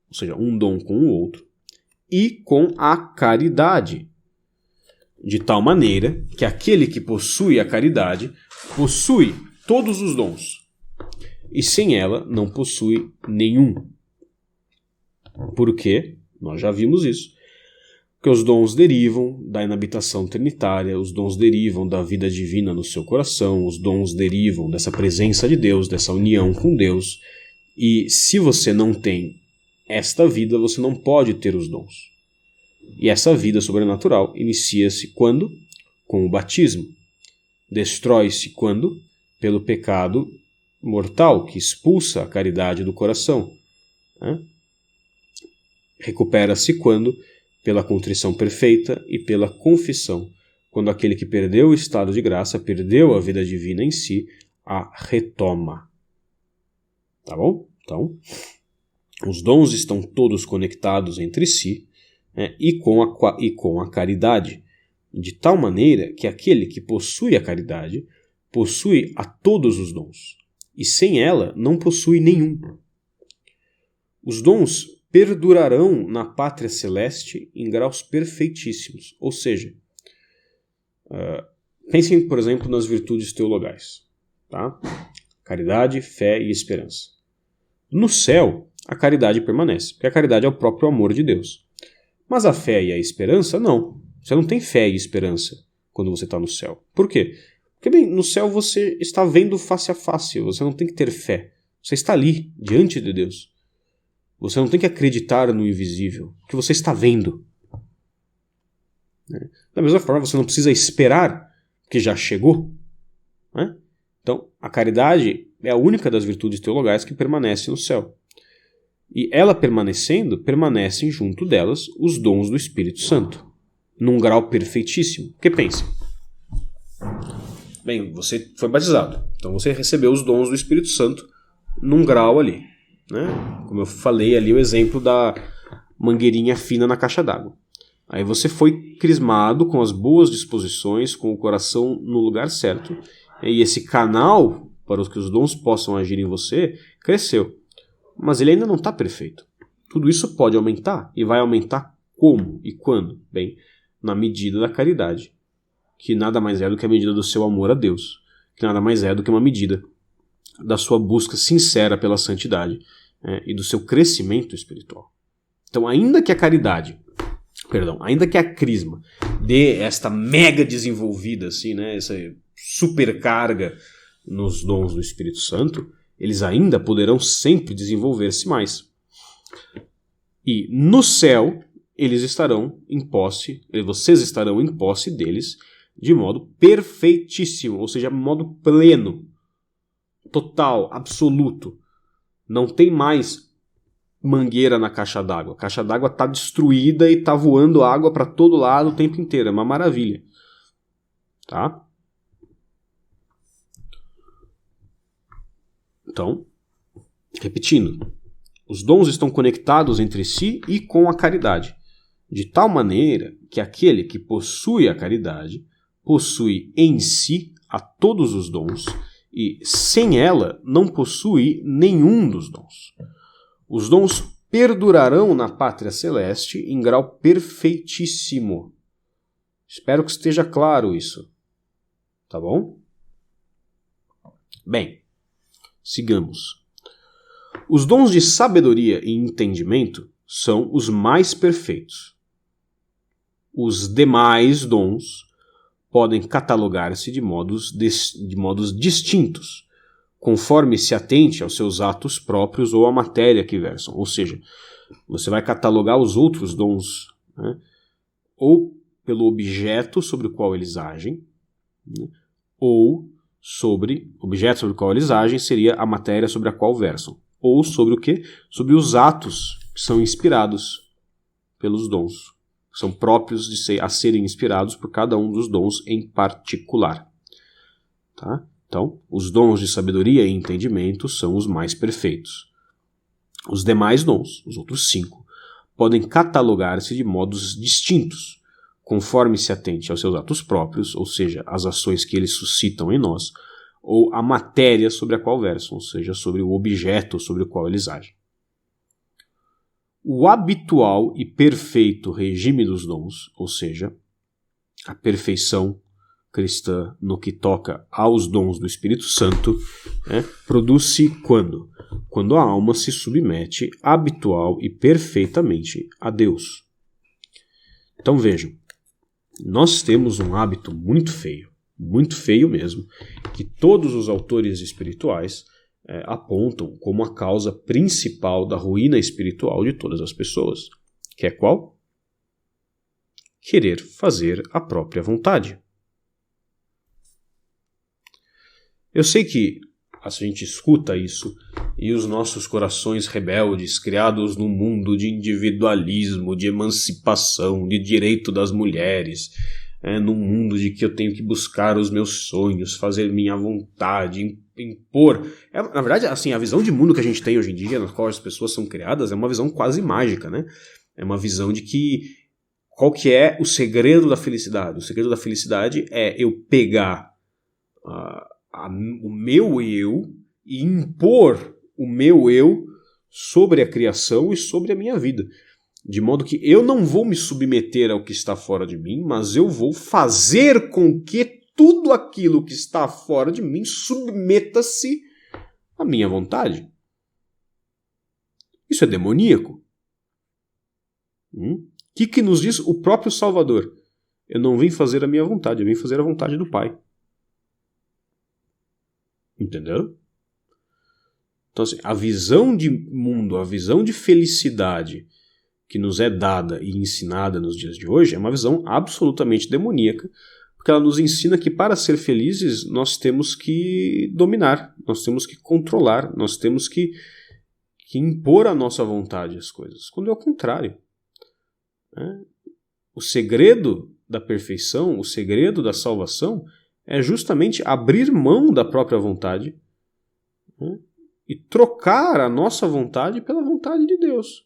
ou seja, um dom com o outro, e com a caridade, de tal maneira que aquele que possui a caridade possui todos os dons, e sem ela não possui nenhum. Por quê? Nós já vimos isso. Porque os dons derivam da inabitação trinitária, os dons derivam da vida divina no seu coração, os dons derivam dessa presença de Deus, dessa união com Deus. E se você não tem esta vida você não pode ter os dons. E essa vida sobrenatural inicia-se quando? Com o batismo. Destrói-se quando? Pelo pecado mortal que expulsa a caridade do coração. Recupera-se quando? Pela contrição perfeita e pela confissão, quando aquele que perdeu o estado de graça, perdeu a vida divina em si, a retoma. Tá bom? Então, os dons estão todos conectados entre si, e com a caridade, de tal maneira que aquele que possui a caridade possui a todos os dons, e sem ela não possui nenhum. Os dons perdurarão na pátria celeste em graus perfeitíssimos, ou seja, pensem, por exemplo, nas virtudes teologais, tá? Caridade, fé e esperança. No céu, a caridade permanece, porque a caridade é o próprio amor de Deus. Mas a fé e a esperança, não. Você não tem fé e esperança quando você está no céu. Por quê? Porque, bem, no céu você está vendo face a face, você não tem que ter fé. Você está ali, diante de Deus. Você não tem que acreditar no invisível, porque você está vendo. Da mesma forma, você não precisa esperar, porque já chegou. Então, a caridade é a única das virtudes teologais que permanece no céu. E ela permanecendo, permanecem junto delas os dons do Espírito Santo, num grau perfeitíssimo. Porque pense, bem, você foi batizado, então você recebeu os dons do Espírito Santo num grau ali. Como eu falei ali, o exemplo da mangueirinha fina na caixa d'água. Aí você foi crismado com as boas disposições, com o coração no lugar certo, e esse canal para que os dons possam agir em você cresceu. Mas ele ainda não está perfeito. Tudo isso pode aumentar, e vai aumentar como e quando? Bem, na medida da caridade, que nada mais é do que a medida do seu amor a Deus, que nada mais é do que uma medida da sua busca sincera pela santidade, e do seu crescimento espiritual. Então, ainda que a crisma dê esta mega desenvolvida, assim, essa supercarga nos dons do Espírito Santo, eles ainda poderão sempre desenvolver-se mais. E no céu, vocês estarão em posse deles de modo perfeitíssimo, ou seja, modo pleno, total, absoluto. Não tem mais mangueira na caixa d'água. A caixa d'água está destruída e está voando água para todo lado o tempo inteiro. É uma maravilha. Tá? Então, repetindo, os dons estão conectados entre si e com a caridade, de tal maneira que aquele que possui a caridade possui em si a todos os dons e, sem ela, não possui nenhum dos dons. Os dons perdurarão na pátria celeste em grau perfeitíssimo. Espero que esteja claro isso. Tá bom? Bem, sigamos. Os dons de sabedoria e entendimento são os mais perfeitos. Os demais dons podem catalogar-se de modos distintos, conforme se atente aos seus atos próprios ou à matéria que versam. Ou seja, você vai catalogar os outros dons, ou pelo objeto sobre o qual eles agem, ou sobre o objeto sobre o qual eles agem seria a matéria sobre a qual versam. Ou sobre o quê? Sobre os atos que são inspirados pelos dons, que são próprios a serem inspirados por cada um dos dons em particular. Tá? Então, os dons de sabedoria e entendimento são os mais perfeitos. Os demais dons, os outros 5, podem catalogar-se de modos distintos, conforme se atente aos seus atos próprios, ou seja, as ações que eles suscitam em nós, ou a matéria sobre a qual versam, ou seja, sobre o objeto sobre o qual eles agem. O habitual e perfeito regime dos dons, ou seja, a perfeição cristã no que toca aos dons do Espírito Santo, produz-se quando? Quando a alma se submete habitual e perfeitamente a Deus. Então vejam, nós temos um hábito muito feio mesmo, que todos os autores espirituais apontam como a causa principal da ruína espiritual de todas as pessoas. Que é qual? Querer fazer a própria vontade. Eu sei que a gente escuta isso e os nossos corações rebeldes, criados num mundo de individualismo, de emancipação, de direito das mulheres, num mundo de que eu tenho que buscar os meus sonhos, fazer minha vontade, impor. Na verdade, assim, a visão de mundo que a gente tem hoje em dia, na qual as pessoas são criadas, é uma visão quase mágica, né? É uma visão de que qual que é o segredo da felicidade? O segredo da felicidade é eu pegar o meu eu e impor o meu eu sobre a criação e sobre a minha vida. De modo que eu não vou me submeter ao que está fora de mim, mas eu vou fazer com que tudo aquilo que está fora de mim submeta-se à minha vontade. Isso é demoníaco. O que nos diz o próprio Salvador? Eu não vim fazer a minha vontade, eu vim fazer a vontade do Pai. Entenderam? Então, assim, a visão de mundo, a visão de felicidade que nos é dada e ensinada nos dias de hoje é uma visão absolutamente demoníaca, porque ela nos ensina que para ser felizes nós temos que dominar, nós temos que controlar, nós temos que impor a nossa vontade às coisas, quando é o contrário. O segredo da perfeição, o segredo da salvação é justamente abrir mão da própria vontade e trocar a nossa vontade pela vontade de Deus.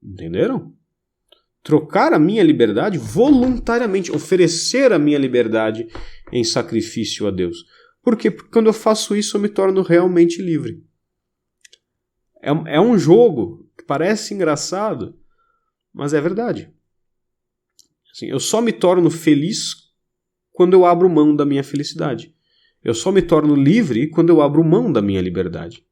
Entenderam? Trocar a minha liberdade voluntariamente, oferecer a minha liberdade em sacrifício a Deus. Por quê? Porque quando eu faço isso eu me torno realmente livre. É um jogo que parece engraçado, mas é verdade. Assim, eu só me torno feliz quando eu abro mão da minha felicidade. Eu só me torno livre quando eu abro mão da minha liberdade.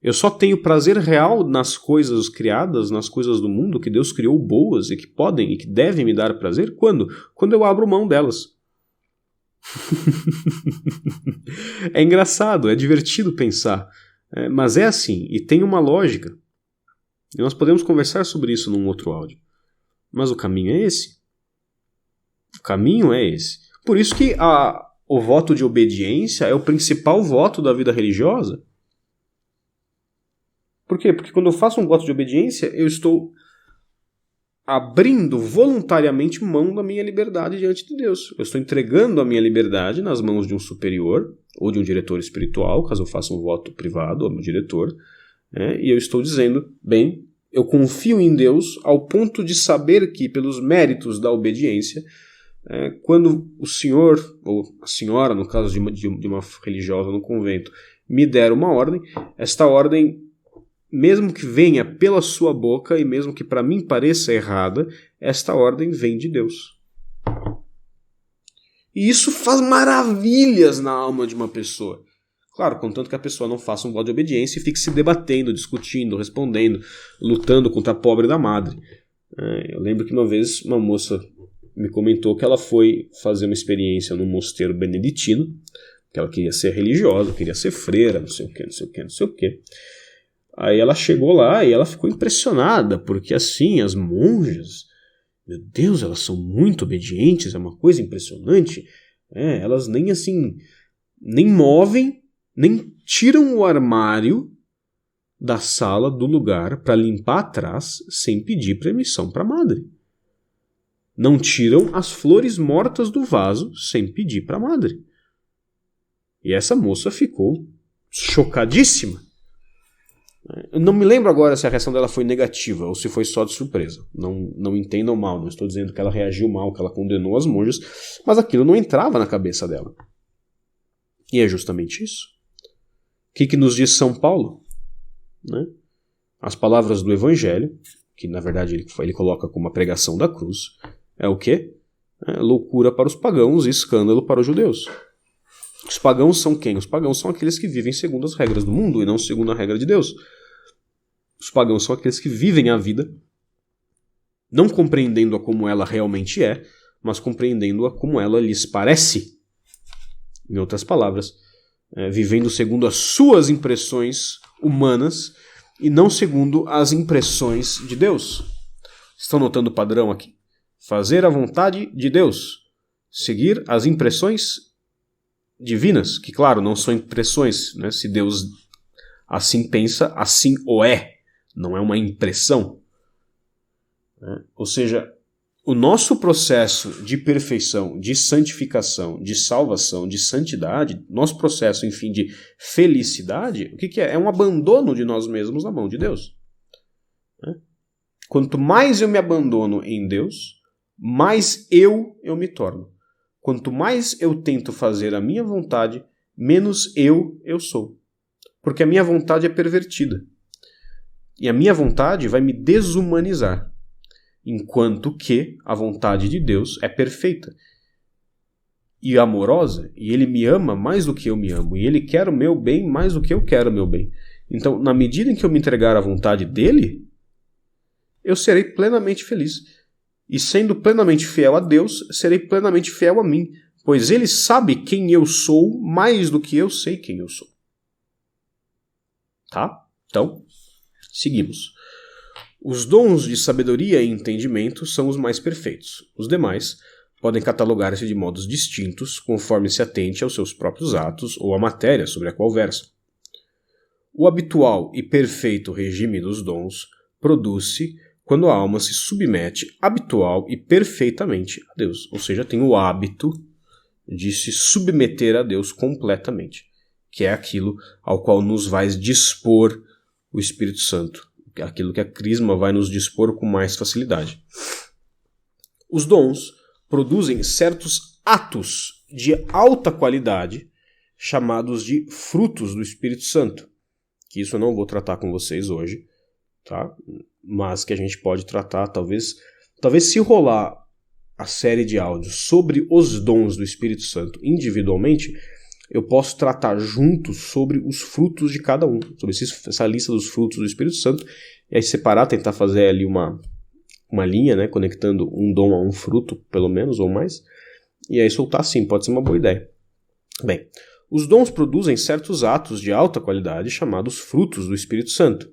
Eu só tenho prazer real nas coisas criadas, nas coisas do mundo que Deus criou boas e que podem e que devem me dar prazer. Quando? Quando eu abro mão delas. É engraçado, é divertido pensar. Mas é assim, e tem uma lógica. E nós podemos conversar sobre isso num outro áudio. Mas o caminho é esse. O caminho é esse. Por isso que o voto de obediência é o principal voto da vida religiosa. Por quê? Porque quando eu faço um voto de obediência, eu estou abrindo voluntariamente mão da minha liberdade diante de Deus. Eu estou entregando a minha liberdade nas mãos de um superior ou de um diretor espiritual, caso eu faça um voto privado ao meu diretor, e eu estou dizendo, bem, eu confio em Deus ao ponto de saber que, pelos méritos da obediência, quando o senhor, ou a senhora, no caso de uma religiosa no convento, me der uma ordem, esta ordem, mesmo que venha pela sua boca e mesmo que para mim pareça errada, esta ordem vem de Deus. E isso faz maravilhas na alma de uma pessoa. Claro, contanto que a pessoa não faça um voto de obediência e fique se debatendo, discutindo, respondendo, lutando contra a pobre da madre. Eu lembro que uma vez uma moça me comentou que ela foi fazer uma experiência num mosteiro beneditino, que ela queria ser religiosa, queria ser freira, não sei o que, não sei o que, não sei o que. Aí ela chegou lá e ela ficou impressionada, porque assim, as monjas, meu Deus, elas são muito obedientes, é uma coisa impressionante. Elas nem assim, nem movem, nem tiram o armário da sala, do lugar, para limpar atrás, sem pedir permissão para a madre. Não tiram as flores mortas do vaso, sem pedir para a madre. E essa moça ficou chocadíssima. Eu não me lembro agora se a reação dela foi negativa ou se foi só de surpresa. Não entendam mal, não estou dizendo que ela reagiu mal, que ela condenou as monjas, mas aquilo não entrava na cabeça dela. E é justamente isso. O que nos diz São Paulo? As palavras do Evangelho, que na verdade ele coloca como a pregação da cruz, é o quê? Loucura para os pagãos e escândalo para os judeus. Os pagãos são quem? Os pagãos são aqueles que vivem segundo as regras do mundo e não segundo a regra de Deus. Os pagãos são aqueles que vivem a vida não compreendendo-a como ela realmente é, mas compreendendo-a como ela lhes parece. Em outras palavras, vivendo segundo as suas impressões humanas e não segundo as impressões de Deus. Estão notando o padrão aqui? Fazer a vontade de Deus, seguir as impressões divinas, que claro, não são impressões, né? Se Deus assim pensa, assim o é, não é uma impressão. Ou seja, o nosso processo de perfeição, de santificação, de salvação, de santidade, nosso processo, enfim, de felicidade, o que é? É um abandono de nós mesmos na mão de Deus. Quanto mais eu me abandono em Deus, mais eu me torno. Quanto mais eu tento fazer a minha vontade, menos eu sou. Porque a minha vontade é pervertida. E a minha vontade vai me desumanizar. Enquanto que a vontade de Deus é perfeita e amorosa, e Ele me ama mais do que eu me amo, e Ele quer o meu bem mais do que eu quero o meu bem. Então, na medida em que eu me entregar à vontade dEle, eu serei plenamente feliz. E sendo plenamente fiel a Deus, serei plenamente fiel a mim, pois Ele sabe quem eu sou mais do que eu sei quem eu sou. Tá? Então, seguimos. Os dons de sabedoria e entendimento são os mais perfeitos. Os demais podem catalogar-se de modos distintos, conforme se atente aos seus próprios atos ou à matéria sobre a qual versam. O habitual e perfeito regime dos dons produz-se quando a alma se submete habitual e perfeitamente a Deus. Ou seja, tem o hábito de se submeter a Deus completamente, que é aquilo ao qual nos vai dispor o Espírito Santo. Aquilo que a Crisma vai nos dispor com mais facilidade. Os dons produzem certos atos de alta qualidade, chamados de frutos do Espírito Santo, que isso eu não vou tratar com vocês hoje, tá? Mas que a gente pode tratar, talvez se rolar a série de áudios sobre os dons do Espírito Santo individualmente, eu posso tratar juntos sobre os frutos de cada um, sobre essa lista dos frutos do Espírito Santo, e aí separar, tentar fazer ali uma linha, né, conectando um dom a um fruto, pelo menos, ou mais, e aí soltar assim, pode ser uma boa ideia. Bem, os dons produzem certos atos de alta qualidade chamados frutos do Espírito Santo,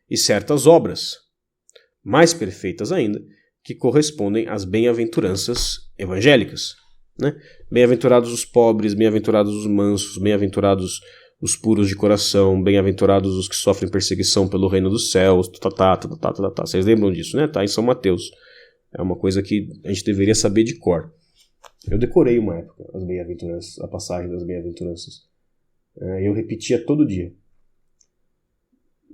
e certas obras, mais perfeitas ainda, que correspondem às bem-aventuranças evangélicas. Né? Bem-aventurados os pobres, bem-aventurados os mansos, bem-aventurados os puros de coração, bem-aventurados os que sofrem perseguição pelo reino dos céus, Vocês lembram disso, né? Tá em São Mateus. É uma coisa que a gente deveria saber de cor. Eu decorei uma época as bem-aventuranças, a passagem das bem-aventuranças. Eu repetia todo dia.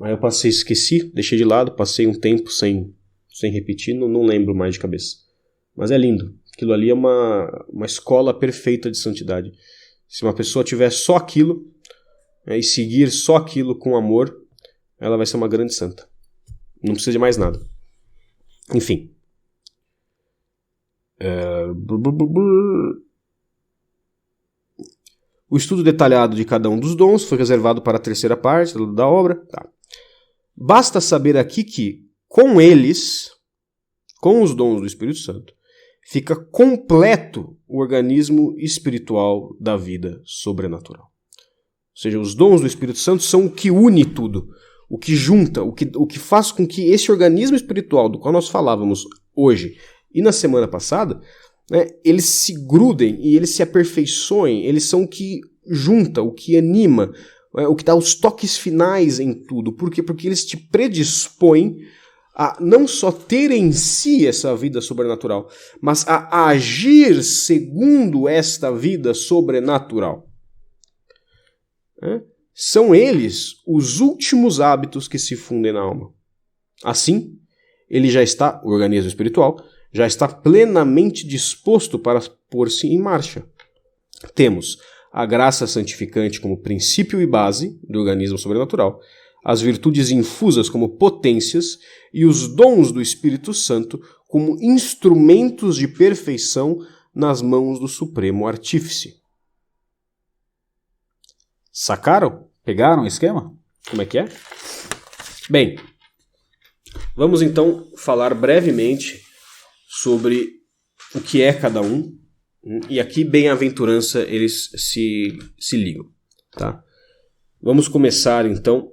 Aí eu esqueci, deixei de lado, passei um tempo sem repetir, não lembro mais de cabeça. Mas é lindo. Aquilo ali é uma escola perfeita de santidade. Se uma pessoa tiver só aquilo, e seguir só aquilo com amor, ela vai ser uma grande santa. Não precisa de mais nada. Enfim. O estudo detalhado de cada um dos dons foi reservado para a terceira parte da obra. Tá. Basta saber aqui que, com eles, com os dons do Espírito Santo, fica completo o organismo espiritual da vida sobrenatural. Ou seja, os dons do Espírito Santo são o que une tudo, o que junta, o que faz com que esse organismo espiritual do qual nós falávamos hoje e na semana passada, né, eles se grudem e eles se aperfeiçoem, eles são o que junta, o que anima, o que dá os toques finais em tudo. Por quê? Porque eles te predispõem a não só ter em si essa vida sobrenatural, mas a agir segundo esta vida sobrenatural. São eles os últimos hábitos que se fundem na alma. Assim, o organismo espiritual, já está plenamente disposto para pôr-se em marcha. Temos a graça santificante como princípio e base do organismo sobrenatural, as virtudes infusas como potências e os dons do Espírito Santo como instrumentos de perfeição nas mãos do Supremo Artífice. Sacaram? Pegaram o esquema? Como é que é? Bem, vamos então falar brevemente sobre o que é cada um, e aqui bem-aventurança eles se ligam. Tá? Vamos começar então,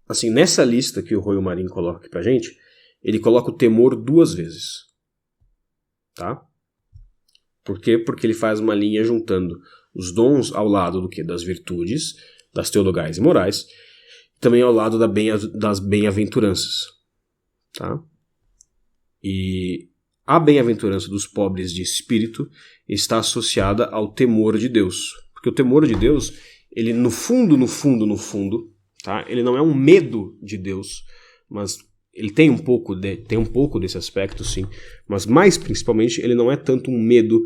assim, nessa lista que o Royo Marin coloca aqui pra gente, ele coloca o temor 2 vezes. Tá? Por quê? Porque ele faz uma linha juntando os dons ao lado do quê? Das virtudes, das teologais e morais, também ao lado das bem-aventuranças. Tá? E a bem-aventurança dos pobres de espírito está associada ao temor de Deus. Porque o temor de Deus, ele no fundo, tá? Ele não é um medo de Deus, mas ele tem um pouco desse aspecto, sim. Mas mais principalmente, ele não é tanto um medo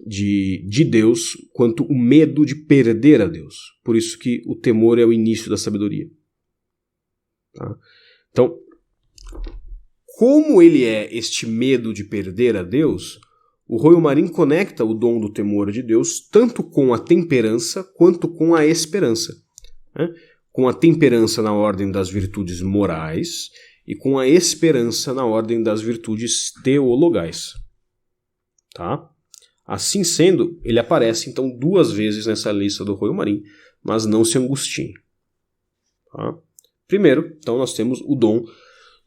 de Deus, quanto o medo de perder a Deus. Por isso que o temor é o início da sabedoria. Tá? Então, como ele é este medo de perder a Deus, o Royo Marin conecta o dom do temor de Deus tanto com a temperança quanto com a esperança. Né? Com a temperança na ordem das virtudes morais e com a esperança na ordem das virtudes teologais. Tá? Assim sendo, ele aparece então 2 vezes nessa lista do Royo Marin, mas não se angustiem. Tá? Primeiro, então, nós temos o dom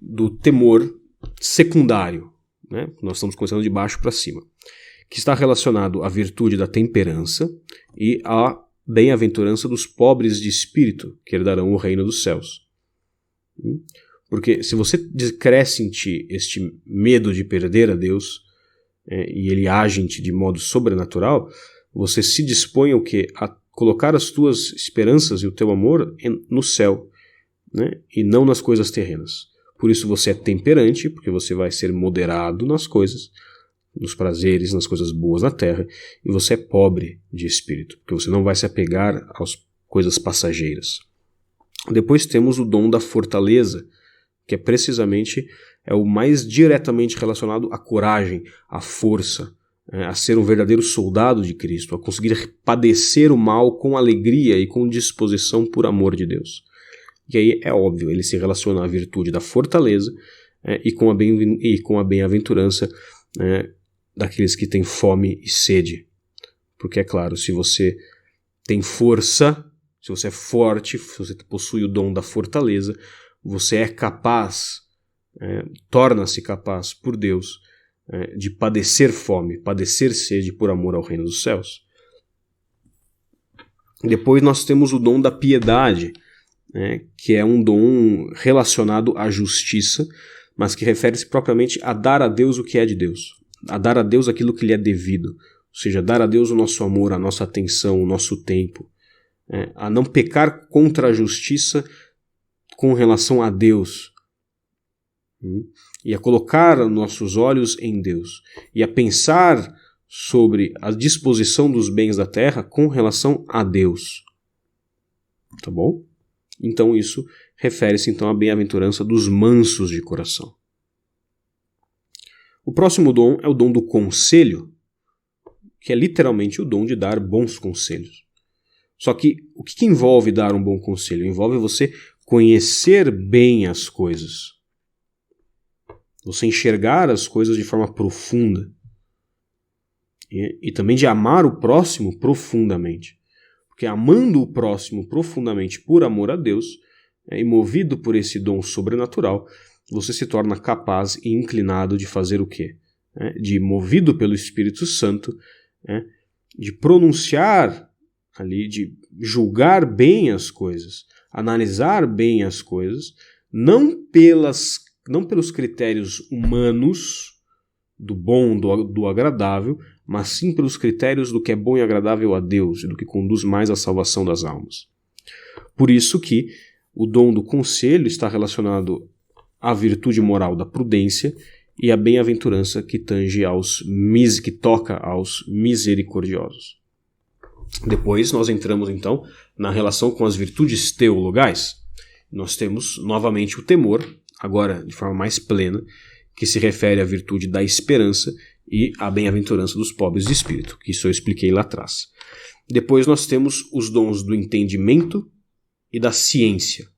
do temor secundário, né? Nós estamos começando de baixo para cima, que está relacionado à virtude da temperança e à bem-aventurança dos pobres de espírito, que herdarão o reino dos céus. Porque se você cresce em ti este medo de perder a Deus, e ele age em ti de modo sobrenatural, você se dispõe ao quê? A colocar as tuas esperanças e o teu amor no céu, né? E não nas coisas terrenas. Por isso você é temperante, porque você vai ser moderado nas coisas, nos prazeres, nas coisas boas na terra, e você é pobre de espírito, porque você não vai se apegar às coisas passageiras. Depois temos o dom da fortaleza, que é precisamente o mais diretamente relacionado à coragem, à força, a ser um verdadeiro soldado de Cristo, a conseguir padecer o mal com alegria e com disposição por amor de Deus. E aí é óbvio, ele se relaciona à virtude da fortaleza e com a bem-aventurança daqueles que têm fome e sede. Porque é claro, se você tem força, se você é forte, se você possui o dom da fortaleza, você é capaz, torna-se capaz por Deus de padecer fome, padecer sede por amor ao reino dos céus. Depois nós temos o dom da piedade, que é um dom relacionado à justiça, mas que refere-se propriamente a dar a Deus o que é de Deus, a dar a Deus aquilo que lhe é devido, ou seja, dar a Deus o nosso amor, a nossa atenção, o nosso tempo, a não pecar contra a justiça com relação a Deus, e a colocar nossos olhos em Deus, e a pensar sobre a disposição dos bens da terra com relação a Deus. Tá bom? Então isso refere-se então à bem-aventurança dos mansos de coração. O próximo dom é o dom do conselho, que é literalmente o dom de dar bons conselhos. Só que o que envolve dar um bom conselho? Envolve você conhecer bem as coisas. Você enxergar as coisas de forma profunda. E também de amar o próximo profundamente. Porque amando o próximo profundamente por amor a Deus, e movido por esse dom sobrenatural, você se torna capaz e inclinado de fazer o quê? De, movido pelo Espírito Santo, de pronunciar ali, de julgar bem as coisas, analisar bem as coisas, não pelos critérios humanos, do bom, do agradável, mas sim pelos critérios do que é bom e agradável a Deus e do que conduz mais à salvação das almas. Por isso que o dom do conselho está relacionado à virtude moral da prudência e à bem-aventurança que toca aos misericordiosos. Depois nós entramos então na relação com as virtudes teologais. Nós temos novamente o temor, agora de forma mais plena, que se refere à virtude da esperança e à bem-aventurança dos pobres de espírito, que isso eu expliquei lá atrás. Depois nós temos os dons do entendimento e da ciência,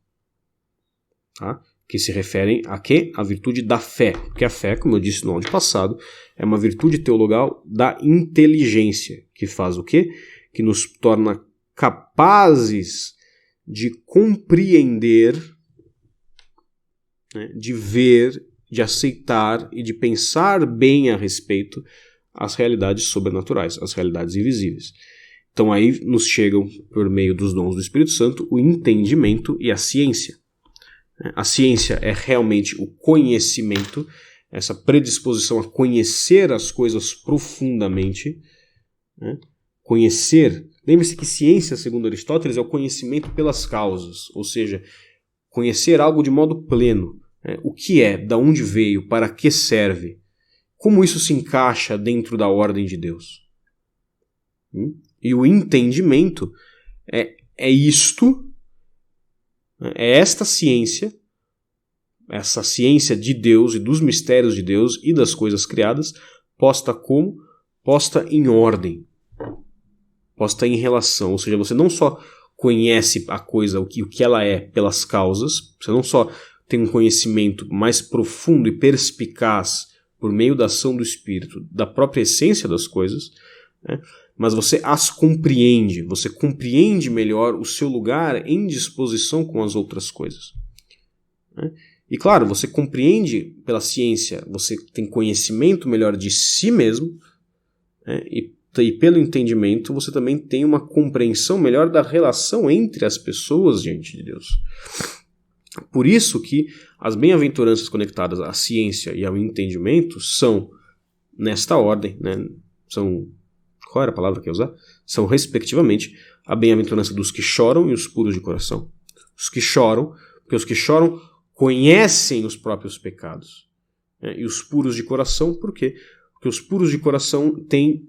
tá? Que se referem a quê? A virtude da fé, porque a fé, como eu disse no áudio passado, é uma virtude teologal da inteligência, que faz o quê? Que nos torna capazes de compreender, né, de ver, de aceitar e de pensar bem a respeito as realidades sobrenaturais, as realidades invisíveis. Então aí nos chegam, por meio dos dons do Espírito Santo, o entendimento e a ciência. A ciência é realmente o conhecimento, essa predisposição a conhecer as coisas profundamente, né? Conhecer, lembre-se que ciência, segundo Aristóteles, é o conhecimento pelas causas, ou seja, conhecer algo de modo pleno, né? O que é, de onde veio, para que serve, como isso se encaixa dentro da ordem de Deus. E o entendimento é isto, é esta ciência, essa ciência de Deus e dos mistérios de Deus e das coisas criadas, posta como? Posta em ordem, posta em relação. Ou seja, você não só conhece a coisa, o que ela é pelas causas, você não só tem um conhecimento mais profundo e perspicaz por meio da ação do Espírito, da própria essência das coisas, né? Mas você as compreende, você compreende melhor o seu lugar em disposição com as outras coisas. Né? E claro, você compreende pela ciência, você tem conhecimento melhor de si mesmo, né? E pelo entendimento você também tem uma compreensão melhor da relação entre as pessoas diante de Deus. Por isso que as bem-aventuranças conectadas à ciência e ao entendimento são, nesta ordem, né? Qual era a palavra que eu ia usar? São, respectivamente, a bem-aventurança dos que choram e os puros de coração. Os que choram, porque os que choram conhecem os próprios pecados. Né? E os puros de coração, por quê? Porque os puros de coração têm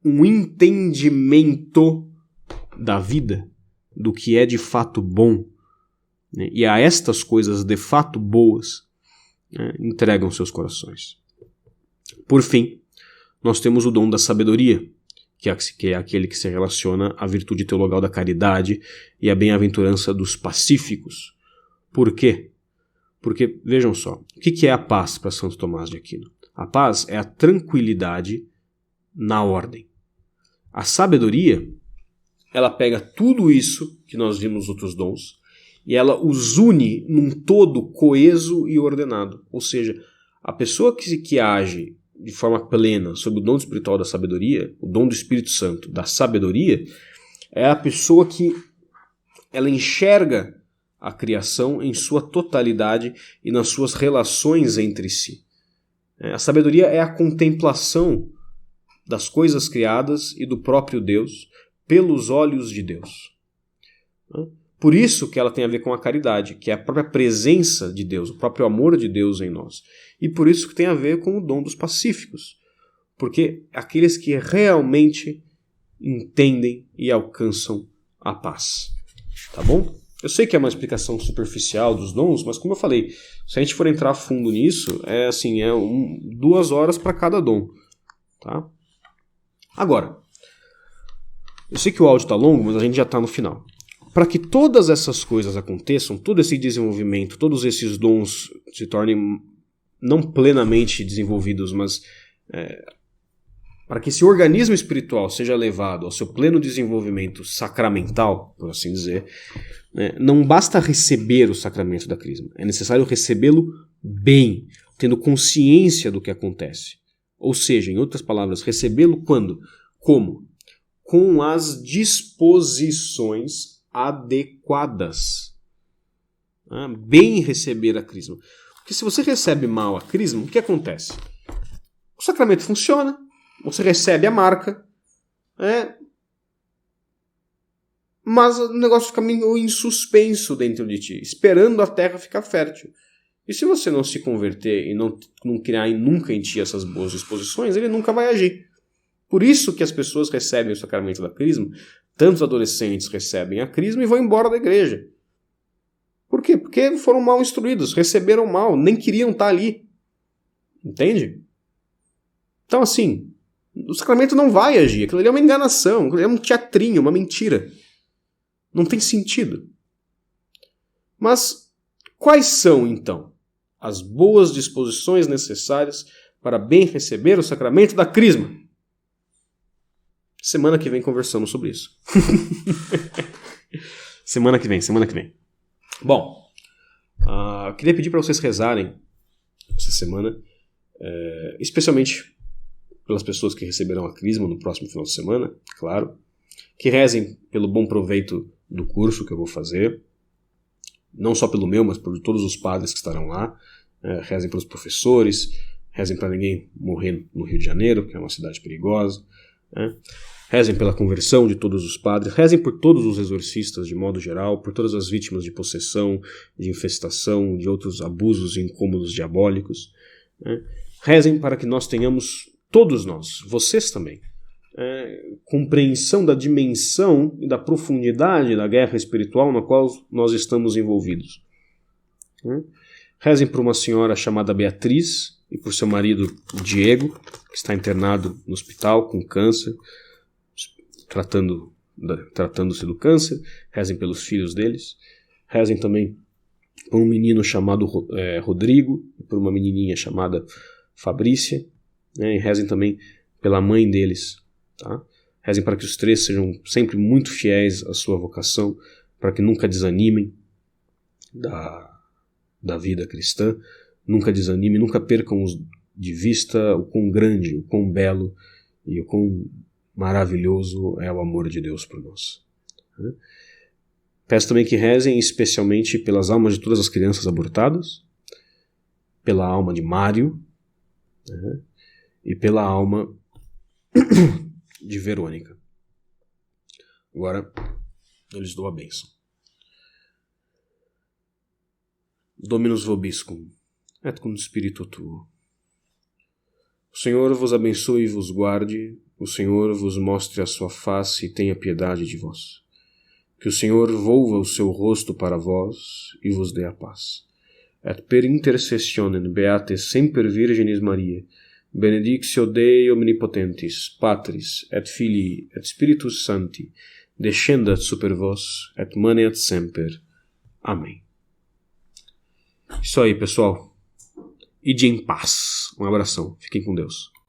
um entendimento da vida, do que é de fato bom, né? E a estas coisas de fato boas, né, entregam seus corações. Por fim, nós temos o dom da sabedoria, que é aquele que se relaciona à virtude teologal da caridade e à bem-aventurança dos pacíficos. Por quê? Porque, vejam só, o que é a paz para Santo Tomás de Aquino? A paz é a tranquilidade na ordem. A sabedoria, ela pega tudo isso que nós vimos nos outros dons e ela os une num todo coeso e ordenado. Ou seja, a pessoa que age de forma plena sob o dom espiritual da sabedoria, o dom do Espírito Santo da sabedoria, é a pessoa que ela enxerga a criação em sua totalidade e nas suas relações entre si. A sabedoria é a contemplação das coisas criadas e do próprio Deus pelos olhos de Deus. Por isso que ela tem a ver com a caridade, que é a própria presença de Deus, o próprio amor de Deus em nós. E por isso que tem a ver com o dom dos pacíficos, porque aqueles que realmente entendem e alcançam a paz. Tá bom? Eu sei que é uma explicação superficial dos dons, mas como eu falei, se a gente for entrar a fundo nisso, 2 horas para cada dom. Tá? Agora, eu sei que o áudio está longo, mas a gente já está no final. Para que todas essas coisas aconteçam, todo esse desenvolvimento, todos esses dons se tornem não plenamente desenvolvidos, mas para que esse organismo espiritual seja levado ao seu pleno desenvolvimento sacramental, por assim dizer, não basta receber o sacramento da crisma, é necessário recebê-lo bem, tendo consciência do que acontece. Ou seja, em outras palavras, recebê-lo quando? Como? Com as disposições adequadas. Bem receber a crisma. Porque se você recebe mal a crisma, o que acontece? O sacramento funciona, você recebe a marca, mas o negócio fica meio em suspenso dentro de ti, esperando a terra ficar fértil. E se você não se converter e não criar nunca em ti essas boas disposições, ele nunca vai agir. Por isso que as pessoas recebem o sacramento da crisma, tantos adolescentes recebem a crisma e vão embora da igreja. Por quê? Porque foram mal instruídos, receberam mal, nem queriam estar ali. Entende? Então assim, o sacramento não vai agir, aquilo ali é uma enganação, aquilo ali é um teatrinho, uma mentira. Não tem sentido. Mas quais são, então, as boas disposições necessárias para bem receber o sacramento da crisma? Semana que vem conversamos sobre isso. Semana que vem. Bom, eu queria pedir para vocês rezarem essa semana, especialmente pelas pessoas que receberão a crisma no próximo final de semana, claro. Que rezem pelo bom proveito do curso que eu vou fazer. Não só pelo meu, mas por todos os padres que estarão lá. Rezem pelos professores. Rezem para ninguém morrer no Rio de Janeiro, que é uma cidade perigosa. Rezem pela conversão de todos os padres. Rezem por todos os exorcistas de modo geral, por todas as vítimas de possessão, de infestação, de outros abusos e incômodos diabólicos. Rezem para que nós tenhamos, todos nós, vocês também, compreensão da dimensão e da profundidade da guerra espiritual na qual nós estamos envolvidos. Rezem por uma senhora chamada Beatriz e por seu marido Diego, que está internado no hospital com câncer, tratando-se do câncer. Rezem pelos filhos deles. Rezem também por um menino chamado Rodrigo e por uma menininha chamada Fabrícia. E rezem também pela mãe deles. Tá? Rezem para que os três sejam sempre muito fiéis à sua vocação, para que nunca desanimem da vida cristã, nunca desanimem, nunca percam de vista o quão grande, o quão belo e o quão maravilhoso é o amor de Deus por nós. Peço também que rezem especialmente pelas almas de todas as crianças abortadas, pela alma de Mário, e pela alma de Verônica. Agora eu lhes dou a bênção. Dominus vobiscum, et cum spiritu tuo. O Senhor vos abençoe e vos guarde, o Senhor vos mostre a sua face e tenha piedade de vós. Que o Senhor volva o seu rosto para vós e vos dê a paz. Et per intercessionem beate semper Virginis Mariae, benedictio Dei omnipotentis, Patris, et Filii, et Spiritus Sancti, descendat super vos, et maneat semper. Amém. Isso aí, pessoal. Ide em paz. Um abração. Fiquem com Deus.